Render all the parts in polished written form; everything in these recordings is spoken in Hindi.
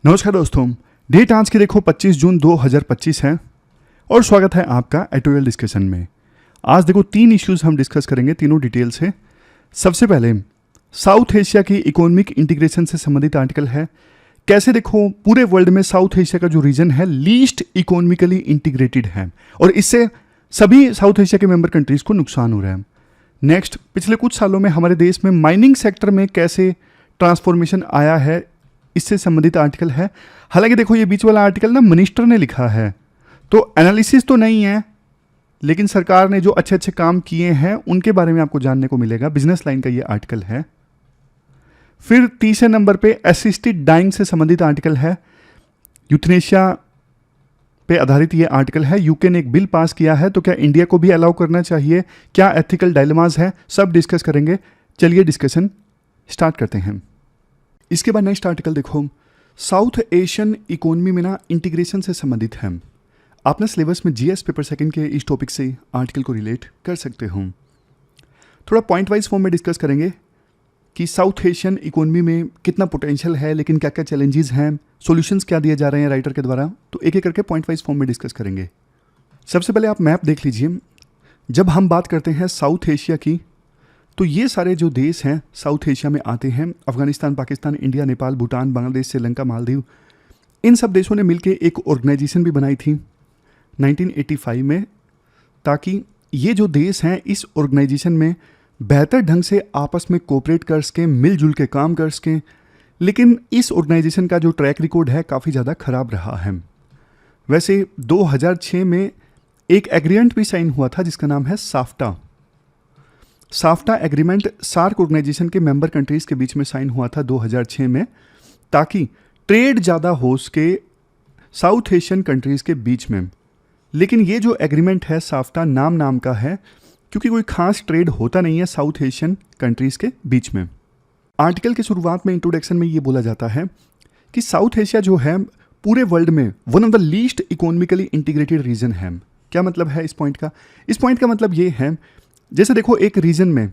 नमस्कार दोस्तों, डेट आज की देखो 25 जून 2025 है और स्वागत है आपका एटोरियल डिस्कशन में। आज देखो 3 इश्यूज हम डिस्कस करेंगे, तीनों डिटेल से। सबसे पहले साउथ एशिया की इकोनॉमिक इंटीग्रेशन से संबंधित आर्टिकल है। कैसे देखो पूरे वर्ल्ड में साउथ एशिया का जो रीजन है लीस्ट इकोनॉमिकली इंटीग्रेटेड है और इससे सभी साउथ एशिया के मेंबर कंट्रीज को नुकसान हो रहा है। नेक्स्ट, पिछले कुछ सालों में हमारे देश में माइनिंग सेक्टर में कैसे ट्रांसफॉर्मेशन आया है, इससे संबंधित आर्टिकल है। हालांकि देखो ये बीच वाला आर्टिकल ना मिनिस्टर ने लिखा है, तो एनालिसिस तो नहीं है, लेकिन सरकार ने जो अच्छे अच्छे काम किए हैं उनके बारे में आपको जानने को मिलेगा। बिजनेस लाइन का ये आर्टिकल है। फिर तीसरे नंबर पे असिस्टेड डाइंग से संबंधित आर्टिकल है। यूथनेशिया पे आधारित ये आर्टिकल है। यूके ने एक बिल पास किया है, तो क्या इंडिया को भी अलाउ करना चाहिए, क्या एथिकल डायलेमास है, सब डिस्कस करेंगे। चलिए डिस्कशन स्टार्ट करते हैं। इसके बाद नेक्स्ट आर्टिकल देखो, साउथ एशियन इकोनॉमी में ना इंटीग्रेशन से संबंधित है। आपने सिलेबस में जीएस पेपर सेकंड के इस टॉपिक से आर्टिकल को रिलेट कर सकते हो। थोड़ा पॉइंट वाइज फॉर्म में डिस्कस करेंगे कि साउथ एशियन इकोनॉमी में कितना पोटेंशियल है, लेकिन क्या क्या चैलेंजेस हैं, सॉल्यूशंस क्या दिए जा रहे हैं राइटर के द्वारा, तो एक एक करके पॉइंट वाइज फॉर्म में डिस्कस करेंगे। सबसे पहले आप मैप देख लीजिए। जब हम बात करते हैं साउथ एशिया की, तो ये सारे जो देश हैं साउथ एशिया में आते हैं। अफगानिस्तान, पाकिस्तान, इंडिया, नेपाल, भूटान, बांग्लादेश, श्रीलंका, मालदीव, इन सब देशों ने मिलकर एक ऑर्गेनाइजेशन भी बनाई थी 1985 में, ताकि ये जो देश हैं इस ऑर्गेनाइजेशन में बेहतर ढंग से आपस में कोऑपरेट कर सकें, मिलजुल के काम कर सकें। लेकिन इस ऑर्गेनाइजेशन का जो ट्रैक रिकॉर्ड है काफ़ी ज़्यादा ख़राब रहा है। वैसे 2006 में एक एग्रीमेंट भी साइन हुआ था जिसका नाम है SAFTA. SAFTA agreement SAARC organization के मेंबर कंट्रीज़ के बीच में साइन हुआ था 2006 में, ताकि ट्रेड ज़्यादा हो सके साउथ एशियन कंट्रीज़ के बीच में। लेकिन ये जो एग्रीमेंट है साफ्टा नाम का है, क्योंकि कोई खास ट्रेड होता नहीं है साउथ एशियन कंट्रीज़ के बीच में। आर्टिकल के शुरुआत में इंट्रोडक्शन में ये बोला जाता है कि साउथ एशिया जो है पूरे वर्ल्ड में one of the least economically integrated region है। क्या मतलब है इस पॉइंट का? इस पॉइंट का मतलब ये है, जैसे देखो एक रीजन में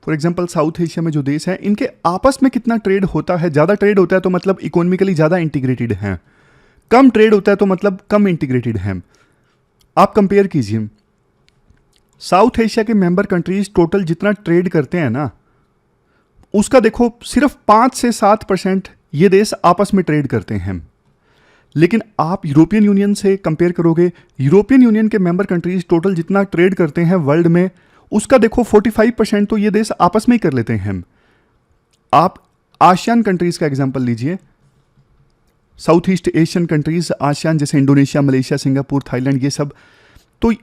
फॉर एग्जांपल साउथ एशिया में जो देश है इनके आपस में कितना ट्रेड होता है। ज़्यादा ट्रेड होता है तो मतलब इकोनॉमिकली ज़्यादा इंटीग्रेटेड हैं, कम ट्रेड होता है तो मतलब कम इंटीग्रेटेड हैं। आप कंपेयर कीजिए, साउथ एशिया के मेंबर कंट्रीज टोटल जितना ट्रेड करते हैं ना, उसका देखो सिर्फ 5 से 7% ये देश आपस में ट्रेड करते हैं। लेकिन आप यूरोपियन यूनियन से कंपेयर करोगे, यूरोपियन यूनियन के मेंबर कंट्रीज टोटल जितना ट्रेड करते हैं वर्ल्ड में, उसका देखो 45% तो ये देश आपस में ही कर लेते हैं। आप आसियान कंट्रीज का एग्जांपल लीजिए, south east Asian countries ASEAN, जैसे इंडोनेशिया, मलेशिया, सिंगापुर, थाईलैंड, ये सब। तो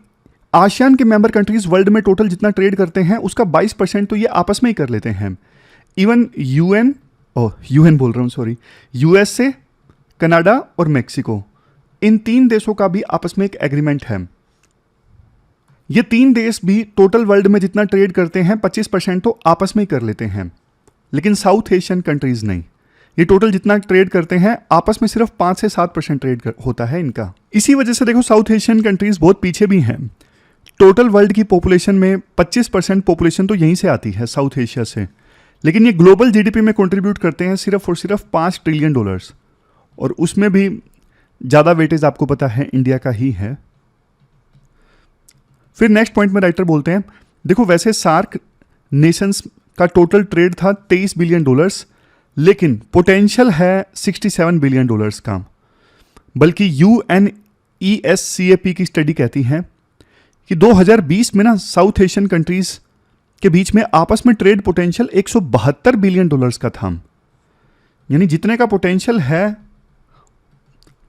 आसियान के मेंबर कंट्रीज वर्ल्ड में टोटल जितना ट्रेड करते हैं उसका 22% तो ये आपस में ही कर लेते हैं। इवन यूएन बोल रहा हूँ, सॉरी, यूएसए, कनाडा और मेक्सिको, इन 3 देशों का भी आपस में एक एग्रीमेंट है। ये 3 देश भी टोटल वर्ल्ड में जितना ट्रेड करते हैं 25% तो आपस में ही कर लेते हैं। लेकिन साउथ एशियन कंट्रीज नहीं, ये टोटल जितना ट्रेड करते हैं आपस में सिर्फ 5 से 7% ट्रेड होता है इनका। इसी वजह से देखो साउथ एशियन कंट्रीज बहुत पीछे भी हैं। टोटल वर्ल्ड की पॉपुलेशन में 25% पॉपुलेशन तो यहीं से आती है साउथ एशिया से, लेकिन ये ग्लोबल जीडीपी में कंट्रीब्यूट करते हैं सिर्फ और सिर्फ $5 ट्रिलियन, और उसमें भी ज़्यादा वेटेज आपको पता है इंडिया का ही है। फिर नेक्स्ट पॉइंट में राइटर बोलते हैं, देखो वैसे सार्क नेशंस का टोटल ट्रेड था $23 बिलियन, लेकिन पोटेंशियल है $67 बिलियन का। बल्कि UNESCAP की स्टडी कहती है कि 2020 में ना साउथ एशियन कंट्रीज के बीच में आपस में ट्रेड पोटेंशियल $172 बिलियन का था। यानी जितने का पोटेंशियल है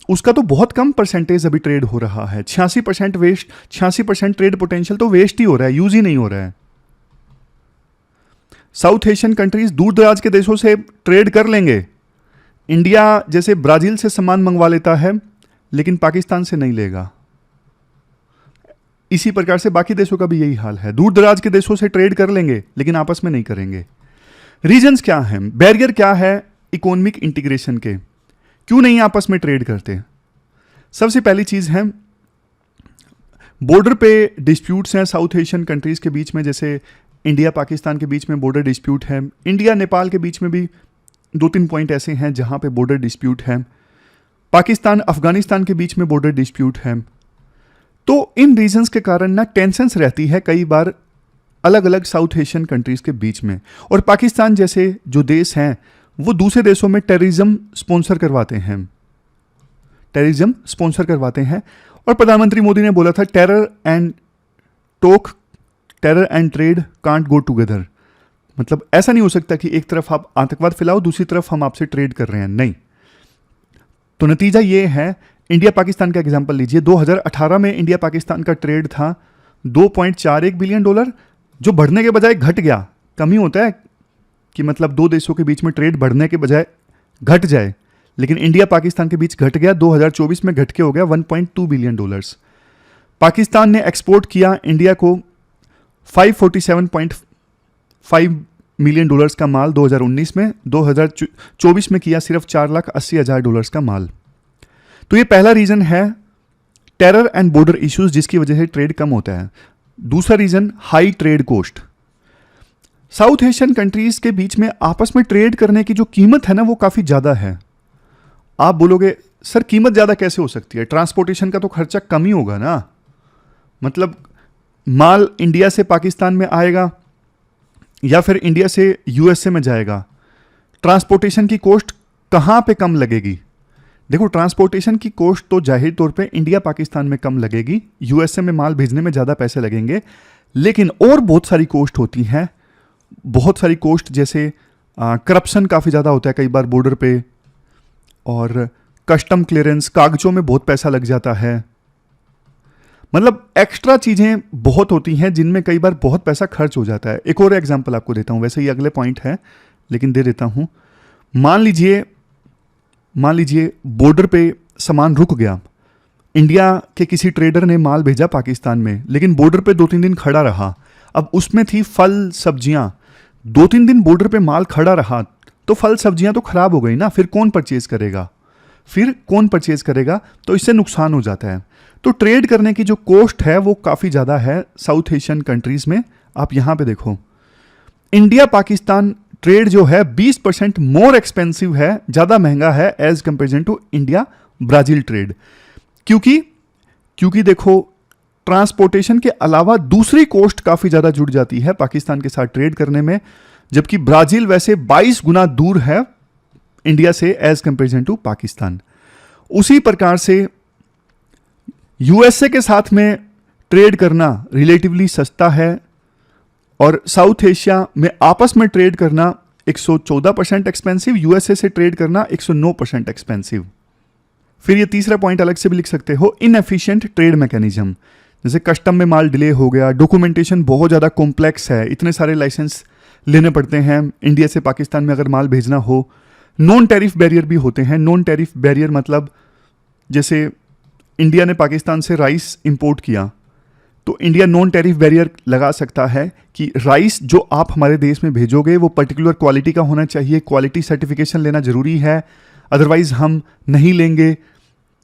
उसका तो बहुत कम परसेंटेज अभी ट्रेड हो रहा है। 86% वेस्ट, 86% ट्रेड पोटेंशियल तो वेस्ट ही हो रहा है, यूज ही नहीं हो रहा है। साउथ एशियन कंट्रीज दूर दराज के देशों से ट्रेड कर लेंगे। इंडिया जैसे ब्राजील से सामान मंगवा लेता है, लेकिन पाकिस्तान से नहीं लेगा। इसी प्रकार से बाकी देशों का भी यही हाल है। दूर दराज के देशों से ट्रेड कर लेंगे, लेकिन आपस में नहीं करेंगे। रीजंस क्या हैं, बैरियर क्या है इकोनॉमिक इंटीग्रेशन के, क्यों नहीं आपस में ट्रेड करते? सबसे पहली चीज है बॉर्डर पे डिस्प्यूट्स हैं साउथ एशियन कंट्रीज के बीच में, जैसे इंडिया पाकिस्तान के बीच में बॉर्डर डिस्प्यूट है। इंडिया नेपाल के बीच में भी 2-3 पॉइंट ऐसे हैं जहां पे बॉर्डर डिस्प्यूट है। पाकिस्तान अफगानिस्तान के बीच में बॉर्डर डिस्प्यूट है। तो इन रीजंस के कारण ना टेंशंस रहती है कई बार अलग अलग साउथ एशियन कंट्रीज के बीच में, और पाकिस्तान जैसे जो देश हैं वो दूसरे देशों में टेररिज्म स्पॉन्सर करवाते हैं, और प्रधानमंत्री मोदी ने बोला था terror and trade can't go together. मतलब ऐसा नहीं हो सकता कि एक तरफ आप आतंकवाद फैलाओ, दूसरी तरफ हम आपसे ट्रेड कर रहे हैं, नहीं। तो नतीजा ये है, इंडिया पाकिस्तान का एग्जांपल लीजिए। 2018 में इंडिया पाकिस्तान का ट्रेड था $2.41 बिलियन, जो बढ़ने के बजाय घट गया। कमी होता है कि मतलब दो देशों के बीच में ट्रेड बढ़ने के बजाय घट जाए, लेकिन इंडिया पाकिस्तान के बीच घट गया। 2024 में घट के हो गया $1.2 बिलियन। पाकिस्तान ने एक्सपोर्ट किया इंडिया को $547.5 मिलियन का माल 2019 में, 2024 में किया सिर्फ $4,80,000 का माल। तो ये पहला रीजन है टेरर एंड बॉर्डर इश्यूज, जिसकी वजह से ट्रेड कम होता है। दूसरा region high trade cost. South Asian countries के बीच में आपस में ट्रेड करने की जो कीमत है ना वो काफी ज्यादा है। आप बोलोगे सर कीमत ज्यादा कैसे हो सकती है, ट्रांसपोर्टेशन का तो खर्चा कम ही होगा ना। मतलब माल इंडिया से पाकिस्तान में आएगा या फिर इंडिया से यूएसए में जाएगा, ट्रांसपोर्टेशन की कॉस्ट कहां पे कम लगेगी? देखो ट्रांसपोर्टेशन की कॉस्ट तो जाहिर तौर पे इंडिया पाकिस्तान में कम लगेगी, यूएसए में माल भेजने में ज़्यादा पैसे लगेंगे, लेकिन और बहुत सारी कॉस्ट होती हैं। बहुत सारी कॉस्ट जैसे करप्शन काफ़ी ज़्यादा होता है कई बार बॉर्डर पे, और कस्टम क्लियरेंस, कागजों में बहुत पैसा लग जाता है। मतलब एक्स्ट्रा चीज़ें बहुत होती हैं जिनमें कई बार बहुत पैसा खर्च हो जाता है। एक और एग्जांपल आपको देता हूँ, वैसे ये अगले पॉइंट है लेकिन दे देता हूँ। मान लीजिए बॉर्डर पे सामान रुक गया, इंडिया के किसी ट्रेडर ने माल भेजा पाकिस्तान में, लेकिन बॉर्डर पे 2-3 दिन खड़ा रहा। अब उसमें थी फल सब्जियां, 2-3 दिन बॉर्डर पे माल खड़ा रहा तो फल सब्जियां तो खराब हो गई ना, फिर कौन परचेज करेगा? तो इससे नुकसान हो जाता है। तो ट्रेड करने की जो कॉस्ट है वो काफ़ी ज़्यादा है साउथ एशियन कंट्रीज़ में। आप यहाँ पे देखो, इंडिया पाकिस्तान ट्रेड जो है 20% मोर एक्सपेंसिव है, ज़्यादा महंगा है as comparison to India Brazil trade. क्योंकि देखो ट्रांसपोर्टेशन के अलावा दूसरी कॉस्ट काफ़ी ज़्यादा जुड़ जाती है पाकिस्तान के साथ ट्रेड करने में, जबकि ब्राज़ील वैसे 22 गुना दूर है इंडिया से एज कंपेरिजन टू पाकिस्तान। उसी प्रकार से यूएसए के साथ में ट्रेड करना रिलेटिवली सस्ता है, और साउथ एशिया में आपस में ट्रेड करना 114% एक्सपेंसिव, यूएसए से ट्रेड करना 109% एक्सपेंसिव। फिर ये तीसरा पॉइंट अलग से भी लिख सकते हो, इनएफिशिएंट ट्रेड मैकेनिज्म। जैसे कस्टम में माल डिले हो गया, डॉक्यूमेंटेशन बहुत ज़्यादा कॉम्प्लेक्स है, इतने सारे लाइसेंस लेने पड़ते हैं इंडिया से पाकिस्तान में अगर माल भेजना हो। नॉन टैरिफ बैरियर भी होते हैं। नॉन टैरिफ बैरियर मतलब जैसे इंडिया ने पाकिस्तान से राइस इंपोर्ट किया तो इंडिया नॉन टैरिफ बैरियर लगा सकता है कि राइस जो आप हमारे देश में भेजोगे वो पर्टिकुलर क्वालिटी का होना चाहिए, क्वालिटी सर्टिफिकेशन लेना ज़रूरी है, अदरवाइज हम नहीं लेंगे।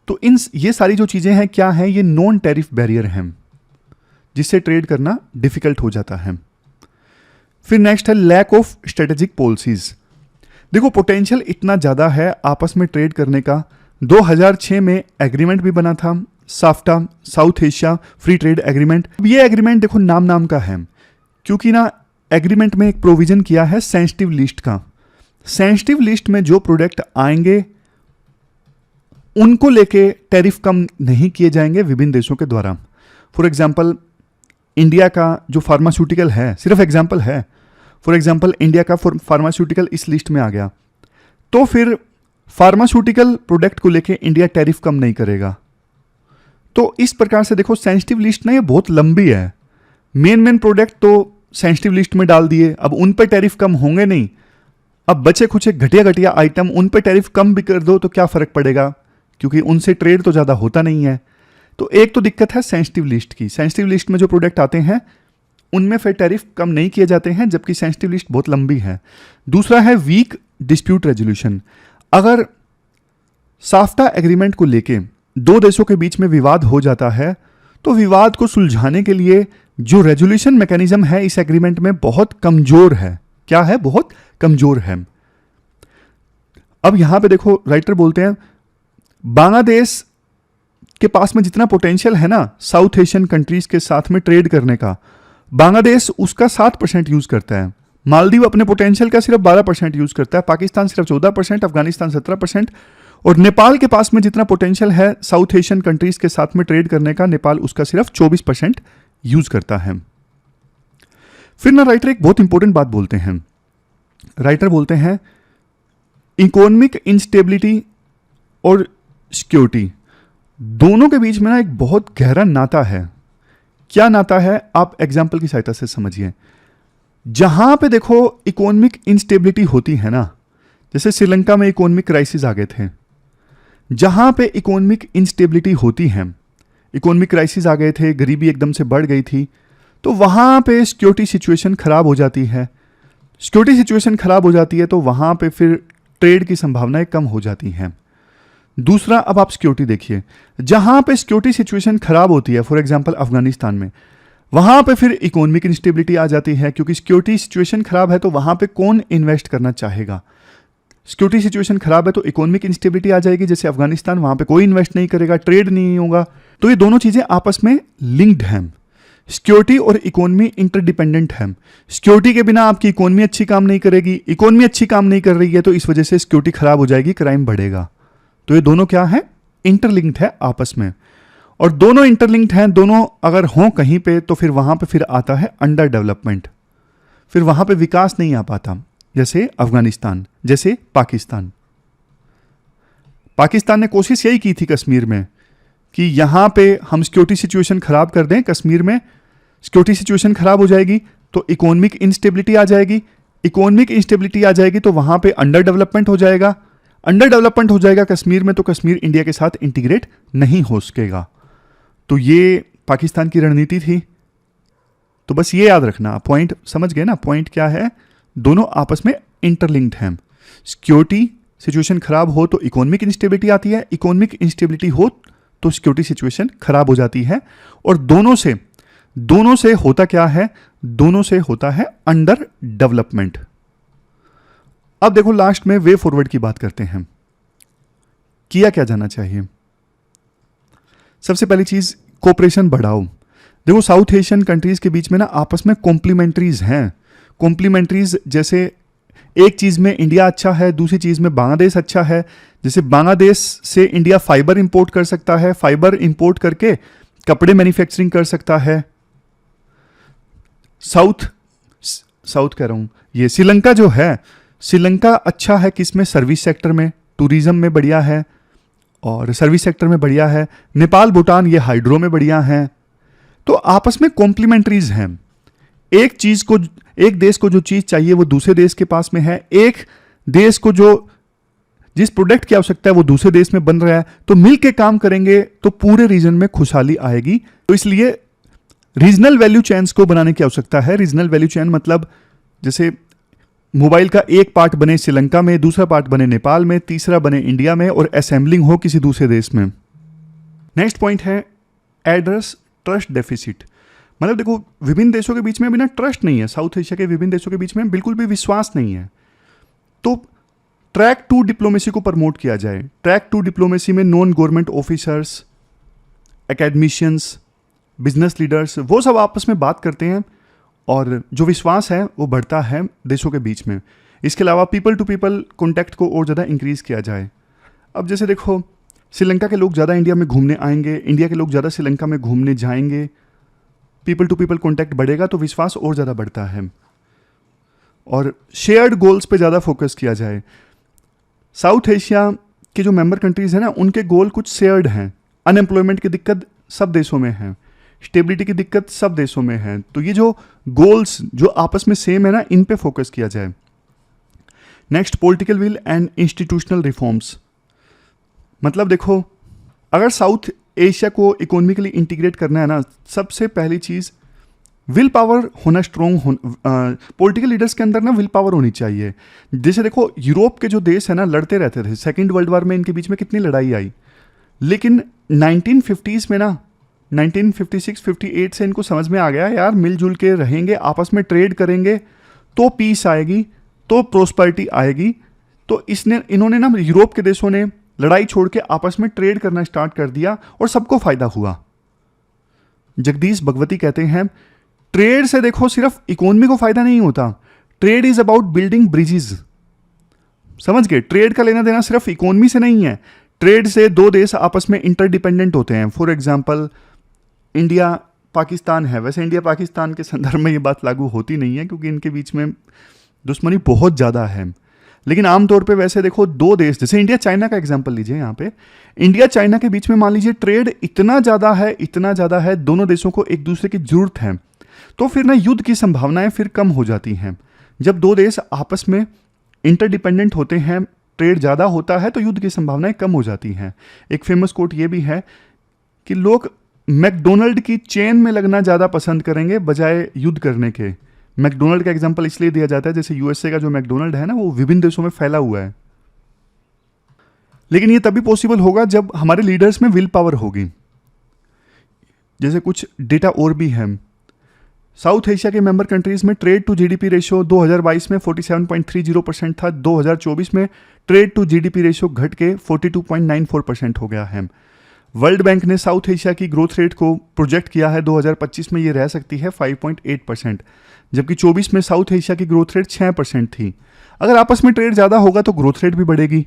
तो ये सारी जो चीज़ें हैं क्या हैं, ये नॉन टैरिफ बैरियर हैं जिससे ट्रेड करना डिफिकल्ट हो जाता है। फिर नेक्स्ट है लैक ऑफ स्ट्रेटेजिक पॉलिसीज। देखो पोटेंशियल इतना ज़्यादा है आपस में ट्रेड करने का। 2006 में एग्रीमेंट भी बना था, SAFTA, south Asia free trade agreement. ये एग्रीमेंट देखो नाम का है, क्योंकि ना एग्रीमेंट में एक प्रोविजन किया है सेंसिटिव लिस्ट का। सेंसिटिव लिस्ट में जो प्रोडक्ट आएंगे उनको लेके टैरिफ कम नहीं किए जाएंगे विभिन्न देशों के द्वारा। फॉर एग्जांपल इंडिया का जो फार्मास्यूटिकल है, सिर्फ एग्जांपल है, फॉर एग्जांपल इंडिया का फार्मास्यूटिकल इस लिस्ट में आ गया, तो फिर फार्मास्यूटिकल प्रोडक्ट को लेके इंडिया टैरिफ कम नहीं करेगा। तो इस प्रकार से देखो सेंसिटिव लिस्ट ना ये बहुत लंबी है। मेन प्रोडक्ट तो सेंसिटिव लिस्ट में डाल दिए, अब उन पर टैरिफ कम होंगे नहीं। अब बचे कुछ घटिया आइटम उन पर टैरिफ कम भी कर दो तो क्या फ़र्क पड़ेगा, क्योंकि उनसे ट्रेड तो ज़्यादा होता नहीं है। तो एक तो दिक्कत है सेंसिटिव लिस्ट की। सेंसिटिव लिस्ट में जो प्रोडक्ट आते हैं उनमें फिर टैरिफ कम नहीं किए जाते हैं, जबकि सेंसिटिव लिस्ट बहुत लंबी है। दूसरा है वीक डिस्प्यूट रेजोल्यूशन। अगर साफ्टा एग्रीमेंट को लेके दो देशों के बीच में विवाद हो जाता है तो विवाद को सुलझाने के लिए जो रेजोल्यूशन मैकेनिज्म है इस एग्रीमेंट में बहुत कमजोर है। क्या है? बहुत कमजोर है। अब यहां पे देखो राइटर बोलते हैं बांग्लादेश के पास में जितना पोटेंशियल है ना साउथ एशियन कंट्रीज के साथ में ट्रेड करने का, बांग्लादेश उसका 7% यूज करता है। मालदीव अपने पोटेंशियल का सिर्फ 12% यूज करता है, पाकिस्तान सिर्फ 14%, अफगानिस्तान 17%, और नेपाल के पास में जितना पोटेंशियल है साउथ एशियन कंट्रीज के साथ में ट्रेड करने का, नेपाल उसका सिर्फ 24% यूज करता है। फिर ना राइटर एक बहुत इंपॉर्टेंट बात बोलते हैं। राइटर बोलते हैं इकोनॉमिक इंस्टेबिलिटी और सिक्योरिटी दोनों के बीच में ना एक बहुत गहरा नाता है। क्या नाता है, आप एग्जाम्पल की सहायता से समझिए। जहां पे देखो इकोनॉमिक इंस्टेबिलिटी होती है ना, जैसे श्रीलंका में इकोनॉमिक क्राइसिस आ गए थे, जहां पे इकोनॉमिक इंस्टेबिलिटी होती है, इकोनॉमिक क्राइसिस आ गए थे, गरीबी एकदम से बढ़ गई थी, तो वहां पे सिक्योरिटी सिचुएशन खराब हो जाती है। सिक्योरिटी सिचुएशन खराब हो जाती है तो वहां पे फिर ट्रेड की संभावनाएं कम हो जाती हैं। दूसरा, अब आप सिक्योरिटी देखिए, जहां पे सिक्योरिटी सिचुएशन खराब होती है, फॉर एग्जांपल अफगानिस्तान में, वहां पे फिर इकोनॉमिक इंस्टेबिलिटी आ जाती है, क्योंकि सिक्योरिटी सिचुएशन खराब है तो वहां पे कौन इन्वेस्ट करना चाहेगा। सिक्योरिटी सिचुएशन खराब है तो इकोनॉमिक इंस्टेबिलिटी आ जाएगी, जैसे अफगानिस्तान, वहां पे कोई इन्वेस्ट नहीं करेगा, ट्रेड नहीं होगा। तो ये दोनों चीजें आपस में लिंक्ड हैं। सिक्योरिटी और इकोनॉमी इंटरडिपेंडेंट है। सिक्योरिटी के बिना आपकी इकोनॉमी अच्छी काम नहीं करेगी, इकोनॉमी अच्छी काम नहीं कर रही है तो इस वजह से सिक्योरिटी खराब हो जाएगी, क्राइम बढ़ेगा। तो ये दोनों क्या है, इंटरलिंक्ड है आपस में। और दोनों इंटरलिंक्ड हैं, दोनों अगर हों कहीं पे तो फिर वहां पे फिर आता है अंडर डेवलपमेंट, फिर वहां पे विकास नहीं आ पाता। जैसे अफगानिस्तान, जैसे पाकिस्तान। पाकिस्तान ने कोशिश यही की थी कश्मीर में कि यहां पे हम सिक्योरिटी सिचुएशन खराब कर दें, कश्मीर में सिक्योरिटी सिचुएशन खराब हो जाएगी तो इकोनॉमिक इंस्टेबिलिटी आ जाएगी, इकोनॉमिक इंस्टेबिलिटी आ जाएगी तो वहां पे अंडर डेवलपमेंट हो जाएगा, अंडर डेवलपमेंट हो जाएगा कश्मीर में तो कश्मीर इंडिया के साथ इंटीग्रेट नहीं हो सकेगा। तो ये पाकिस्तान की रणनीति थी। तो बस ये याद रखना, पॉइंट समझ गए ना, पॉइंट क्या है, दोनों आपस में इंटरलिंक्ड हैं। सिक्योरिटी सिचुएशन खराब हो तो इकोनॉमिक इंस्टेबिलिटी आती है, इकोनॉमिक इंस्टेबिलिटी हो तो सिक्योरिटी सिचुएशन खराब हो जाती है, और दोनों से होता क्या है, दोनों से होता है अंडर डेवलपमेंट। अब देखो लास्ट में वे फॉरवर्ड की बात करते हैं, किया क्या जाना चाहिए। सबसे पहली चीज, कोऑपरेशन बढ़ाओ। देखो साउथ एशियन कंट्रीज के बीच में ना आपस में कॉम्प्लीमेंट्रीज हैं। कॉम्प्लीमेंट्रीज जैसे एक चीज में इंडिया अच्छा है, दूसरी चीज में बांग्लादेश अच्छा है। जैसे बांग्लादेश से इंडिया फाइबर इंपोर्ट कर सकता है, फाइबर इंपोर्ट करके कपड़े मैन्युफैक्चरिंग कर सकता है। साउथ कह रहा हूं, ये श्रीलंका जो है, श्रीलंका अच्छा है किसमें, सर्विस सेक्टर में, टूरिज्म में बढ़िया है और सर्विस सेक्टर में बढ़िया है। नेपाल भूटान ये हाइड्रो में बढ़िया है। तो आपस में कॉम्प्लीमेंट्रीज हैं। एक देश को जो चीज चाहिए वो दूसरे देश के पास में है, एक देश को जो जिस प्रोडक्ट की आवश्यकता है वो दूसरे देश में बन रहा है, तो मिलके काम करेंगे तो पूरे रीजन में खुशहाली आएगी। तो इसलिए रीजनल वैल्यू चेन्स को बनाने की आवश्यकता है। रीजनल वैल्यू चेन मतलब जैसे मोबाइल का एक पार्ट बने श्रीलंका में, दूसरा पार्ट बने नेपाल में, तीसरा बने इंडिया में, और असेंबलिंग हो किसी दूसरे देश में। नेक्स्ट पॉइंट है एड्रेस ट्रस्ट डेफिसिट। मतलब देखो विभिन्न देशों के बीच में अभी ना ट्रस्ट नहीं है, साउथ एशिया के विभिन्न देशों के बीच में बिल्कुल भी विश्वास नहीं है। तो ट्रैक टू डिप्लोमेसी को प्रमोट किया जाए। ट्रैक टू डिप्लोमेसी में non government officers, academicians, business leaders, वो सब आपस में बात करते हैं और जो विश्वास है वो बढ़ता है देशों के बीच में। इसके अलावा पीपल टू पीपल कॉन्टैक्ट को और ज़्यादा इंक्रीज़ किया जाए। अब जैसे देखो श्रीलंका के लोग ज़्यादा इंडिया में घूमने आएंगे, इंडिया के लोग ज़्यादा श्रीलंका में घूमने जाएंगे, पीपल टू पीपल कॉन्टैक्ट बढ़ेगा तो विश्वास और ज़्यादा बढ़ता है। और शेयर्ड गोल्स पे ज़्यादा फोकस किया जाए। साउथ एशिया के जो मेंबर कंट्रीज़ हैं ना, उनके गोल कुछ शेयर्ड हैं। अनएम्प्लॉयमेंट की दिक्कत सब देशों में है, स्टेबिलिटी की दिक्कत सब देशों में है, तो ये जो गोल्स जो आपस में सेम है ना, इन पे फोकस किया जाए। Next, political will and institutional reforms. मतलब देखो अगर साउथ एशिया को इकोनॉमिकली इंटीग्रेट करना है ना, सबसे पहली चीज़ विल पावर होना स्ट्रॉन्ग होना। पॉलिटिकल लीडर्स के अंदर ना विल पावर होनी चाहिए। जैसे देखो यूरोप के जो देश है ना लड़ते रहते थे, सेकेंड वर्ल्ड वॉर में इनके बीच में कितनी लड़ाई आई, लेकिन 1950s में ना 1956-58 से इनको समझ में आ गया यार मिलजुल के रहेंगे, आपस में ट्रेड करेंगे तो पीस आएगी, तो प्रोस्पेरिटी आएगी। तो इन्होंने ना यूरोप के देशों ने लड़ाई छोड़ के आपस में ट्रेड करना स्टार्ट कर दिया और सबको फायदा हुआ। जगदीश भगवती कहते हैं ट्रेड से देखो सिर्फ इकोनॉमी को फायदा नहीं होता, trade is about building bridges. समझ गए? ट्रेड का लेना देना सिर्फ इकोनॉमी से नहीं है, ट्रेड से दो देश आपस में इंटरडिपेंडेंट होते हैं। फॉर एग्जांपल इंडिया पाकिस्तान है, वैसे इंडिया पाकिस्तान के संदर्भ में ये बात लागू होती नहीं है क्योंकि इनके बीच में दुश्मनी बहुत ज़्यादा है, लेकिन आमतौर पे वैसे देखो दो देश, जैसे इंडिया चाइना का एग्जांपल लीजिए, यहाँ पे इंडिया चाइना के बीच में मान लीजिए ट्रेड इतना ज़्यादा है, दोनों देशों को एक दूसरे की जरूरत है, तो फिर ना युद्ध की संभावनाएं फिर कम हो जाती हैं। जब दो देश आपस में इंटरडिपेंडेंट होते हैं, ट्रेड ज़्यादा होता है, तो युद्ध की संभावनाएं कम हो जाती हैं। एक फेमस कोट ये भी है कि लोग मैकडोनल्ड की चेन में लगना ज़्यादा पसंद करेंगे बजाय युद्ध करने के। मैकडोनल्ड का एग्जांपल इसलिए दिया जाता है जैसे यूएसए का जो मैकडोनल्ड है ना, वो विभिन्न देशों में फैला हुआ है, लेकिन ये तभी पॉसिबल होगा जब हमारे लीडर्स में विल पावर होगी। जैसे कुछ डेटा और भी है, साउथ एशिया के मेंबर कंट्रीज में ट्रेड टू जीडीपी रेशियो 2022 में 47.30% था, 2024 में ट्रेड टू जीडीपी रेशियो घट के 42.94% हो गया है। वर्ल्ड बैंक ने साउथ एशिया की ग्रोथ रेट को प्रोजेक्ट किया है 2025 में ये रह सकती है 5.8%, जबकि 24 में साउथ एशिया की ग्रोथ रेट 6% थी। अगर आपस में ट्रेड ज़्यादा होगा तो ग्रोथ रेट भी बढ़ेगी।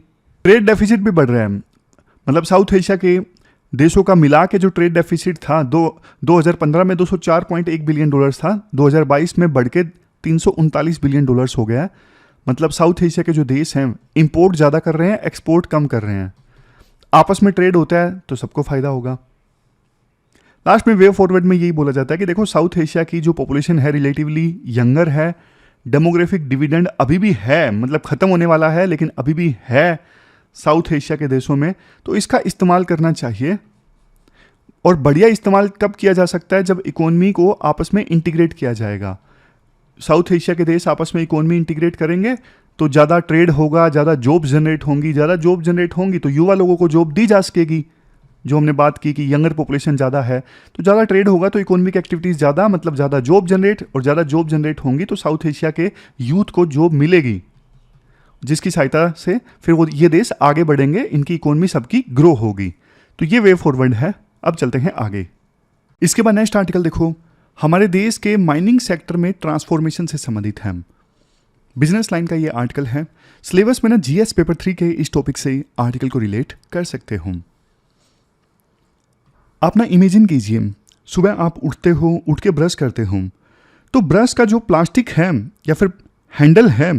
ट्रेड डेफिसिट भी बढ़ रहा है, मतलब साउथ एशिया के देशों का मिला के जो ट्रेड डेफिसिट था 2015 में $204.1 बिलियन था, 2022 में बढ़ के $339 बिलियन हो गया। मतलब साउथ एशिया के जो देश हैं इंपोर्ट ज़्यादा कर रहे हैं, एक्सपोर्ट कम कर रहे हैं। आपस में ट्रेड होता है तो सबको फायदा होगा। लास्ट में वे फॉरवर्ड में यही बोला जाता है कि देखो साउथ एशिया की जो पॉपुलेशन है रिलेटिवली यंगर है, डेमोग्राफिक डिविडेंड अभी भी है, मतलब ख़त्म होने वाला है लेकिन अभी भी है साउथ एशिया के देशों में, तो इसका इस्तेमाल करना चाहिए। और बढ़िया इस्तेमाल कब किया जा सकता है? जब इकोनॉमी को आपस में इंटीग्रेट किया जाएगा। साउथ एशिया के देश आपस में इकोनॉमी इंटीग्रेट करेंगे तो ज़्यादा ट्रेड होगा, ज़्यादा जॉब जनरेट होंगी, ज़्यादा जॉब जनरेट होंगी तो युवा लोगों को जॉब दी जा सकेगी। जो हमने बात की कि यंगर पॉपुलेशन ज़्यादा है तो ज़्यादा ट्रेड होगा तो इकोनॉमिक एक्टिविटीज़ ज़्यादा, मतलब ज़्यादा जॉब जनरेट, और ज़्यादा जॉब जनरेट होंगी तो साउथ एशिया के यूथ को जॉब मिलेगी, जिसकी सहायता से फिर वो ये देश आगे बढ़ेंगे, इनकी इकोनॉमी सबकी ग्रो होगी। तो ये वे फॉरवर्ड है। अब चलते हैं आगे। इसके बाद नेक्स्ट आर्टिकल देखो, हमारे देश के माइनिंग सेक्टर में ट्रांसफॉर्मेशन से संबंधित है। बिजनेस लाइन का ये आर्टिकल है। सिलेबस में ना जीएस पेपर 3 के इस टॉपिक से आर्टिकल को रिलेट कर सकते हो। आप ना इमेजिन कीजिए, सुबह आप उठते हो, उठ के ब्रश करते हो, तो ब्रश का जो प्लास्टिक है या फिर हैंडल है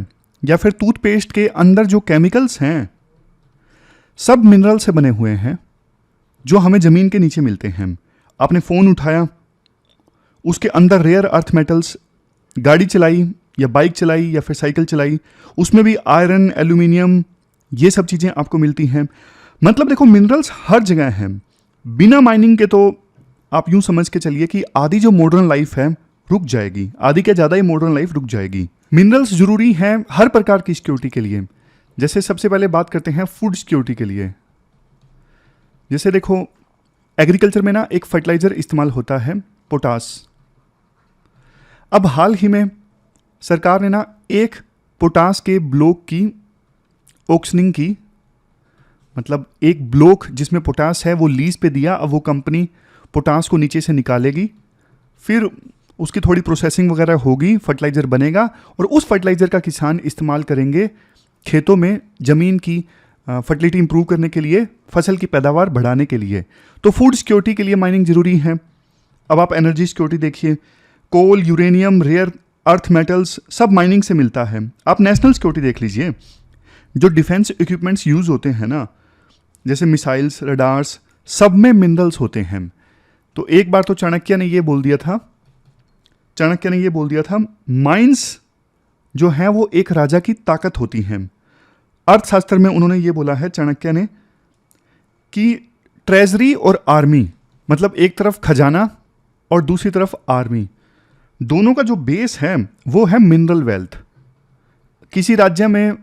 या फिर टूथपेस्ट के अंदर जो केमिकल्स हैं सब मिनरल से बने हुए हैं जो हमें ज़मीन के नीचे मिलते हैं। आपने फ़ोन उठाया, उसके अंदर रेयर अर्थ मेटल्स, गाड़ी चलाई या बाइक चलाई या फिर साइकिल चलाई, उसमें भी आयरन, एल्यूमिनियम, ये सब चीज़ें आपको मिलती हैं। मतलब देखो मिनरल्स हर जगह हैं। बिना माइनिंग के तो आप यूं समझ के चलिए कि आधी जो मॉडर्न लाइफ है रुक जाएगी, आधी क्या ज़्यादा ही मॉडर्न लाइफ रुक जाएगी। मिनरल्स जरूरी हैं हर प्रकार की सिक्योरिटी के लिए। जैसे सबसे पहले बात करते हैं फूड सिक्योरिटी के लिए। जैसे देखो एग्रीकल्चर में ना एक फर्टिलाइजर इस्तेमाल होता है पोटास। अब हाल ही में सरकार ने ना एक पोटास के ब्लॉक की ऑक्शनिंग की, मतलब एक ब्लॉक जिसमें पोटास है वो लीज पे दिया। अब वो कंपनी पोटास को नीचे से निकालेगी, फिर उसकी थोड़ी प्रोसेसिंग वगैरह होगी, फर्टिलाइज़र बनेगा और उस फर्टिलाइज़र का किसान इस्तेमाल करेंगे खेतों में ज़मीन की फर्टिलिटी इंप्रूव करने के लिए, फसल की पैदावार बढ़ाने के लिए। तो फूड सिक्योरिटी के लिए माइनिंग ज़रूरी है। अब आप एनर्जी सिक्योरिटी देखिए, कोल, यूरेनियम, रेयर अर्थ मेटल्स सब माइनिंग से मिलता है। आप नेशनल सिक्योरिटी देख लीजिए, जो डिफेंस इक्विपमेंट्स यूज़ होते हैं ना, जैसे मिसाइल्स, रडार्स, सब में मिनरल्स होते हैं। तो एक बार तो चाणक्य ने ये बोल दिया था माइंस जो है वो एक राजा की ताकत होती हैं। अर्थशास्त्र में उन्होंने ये बोला है चाणक्य ने कि ट्रेजरी और आर्मी, मतलब एक तरफ खजाना और दूसरी तरफ आर्मी, दोनों का जो बेस है वो है मिनरल वेल्थ। किसी राज्य में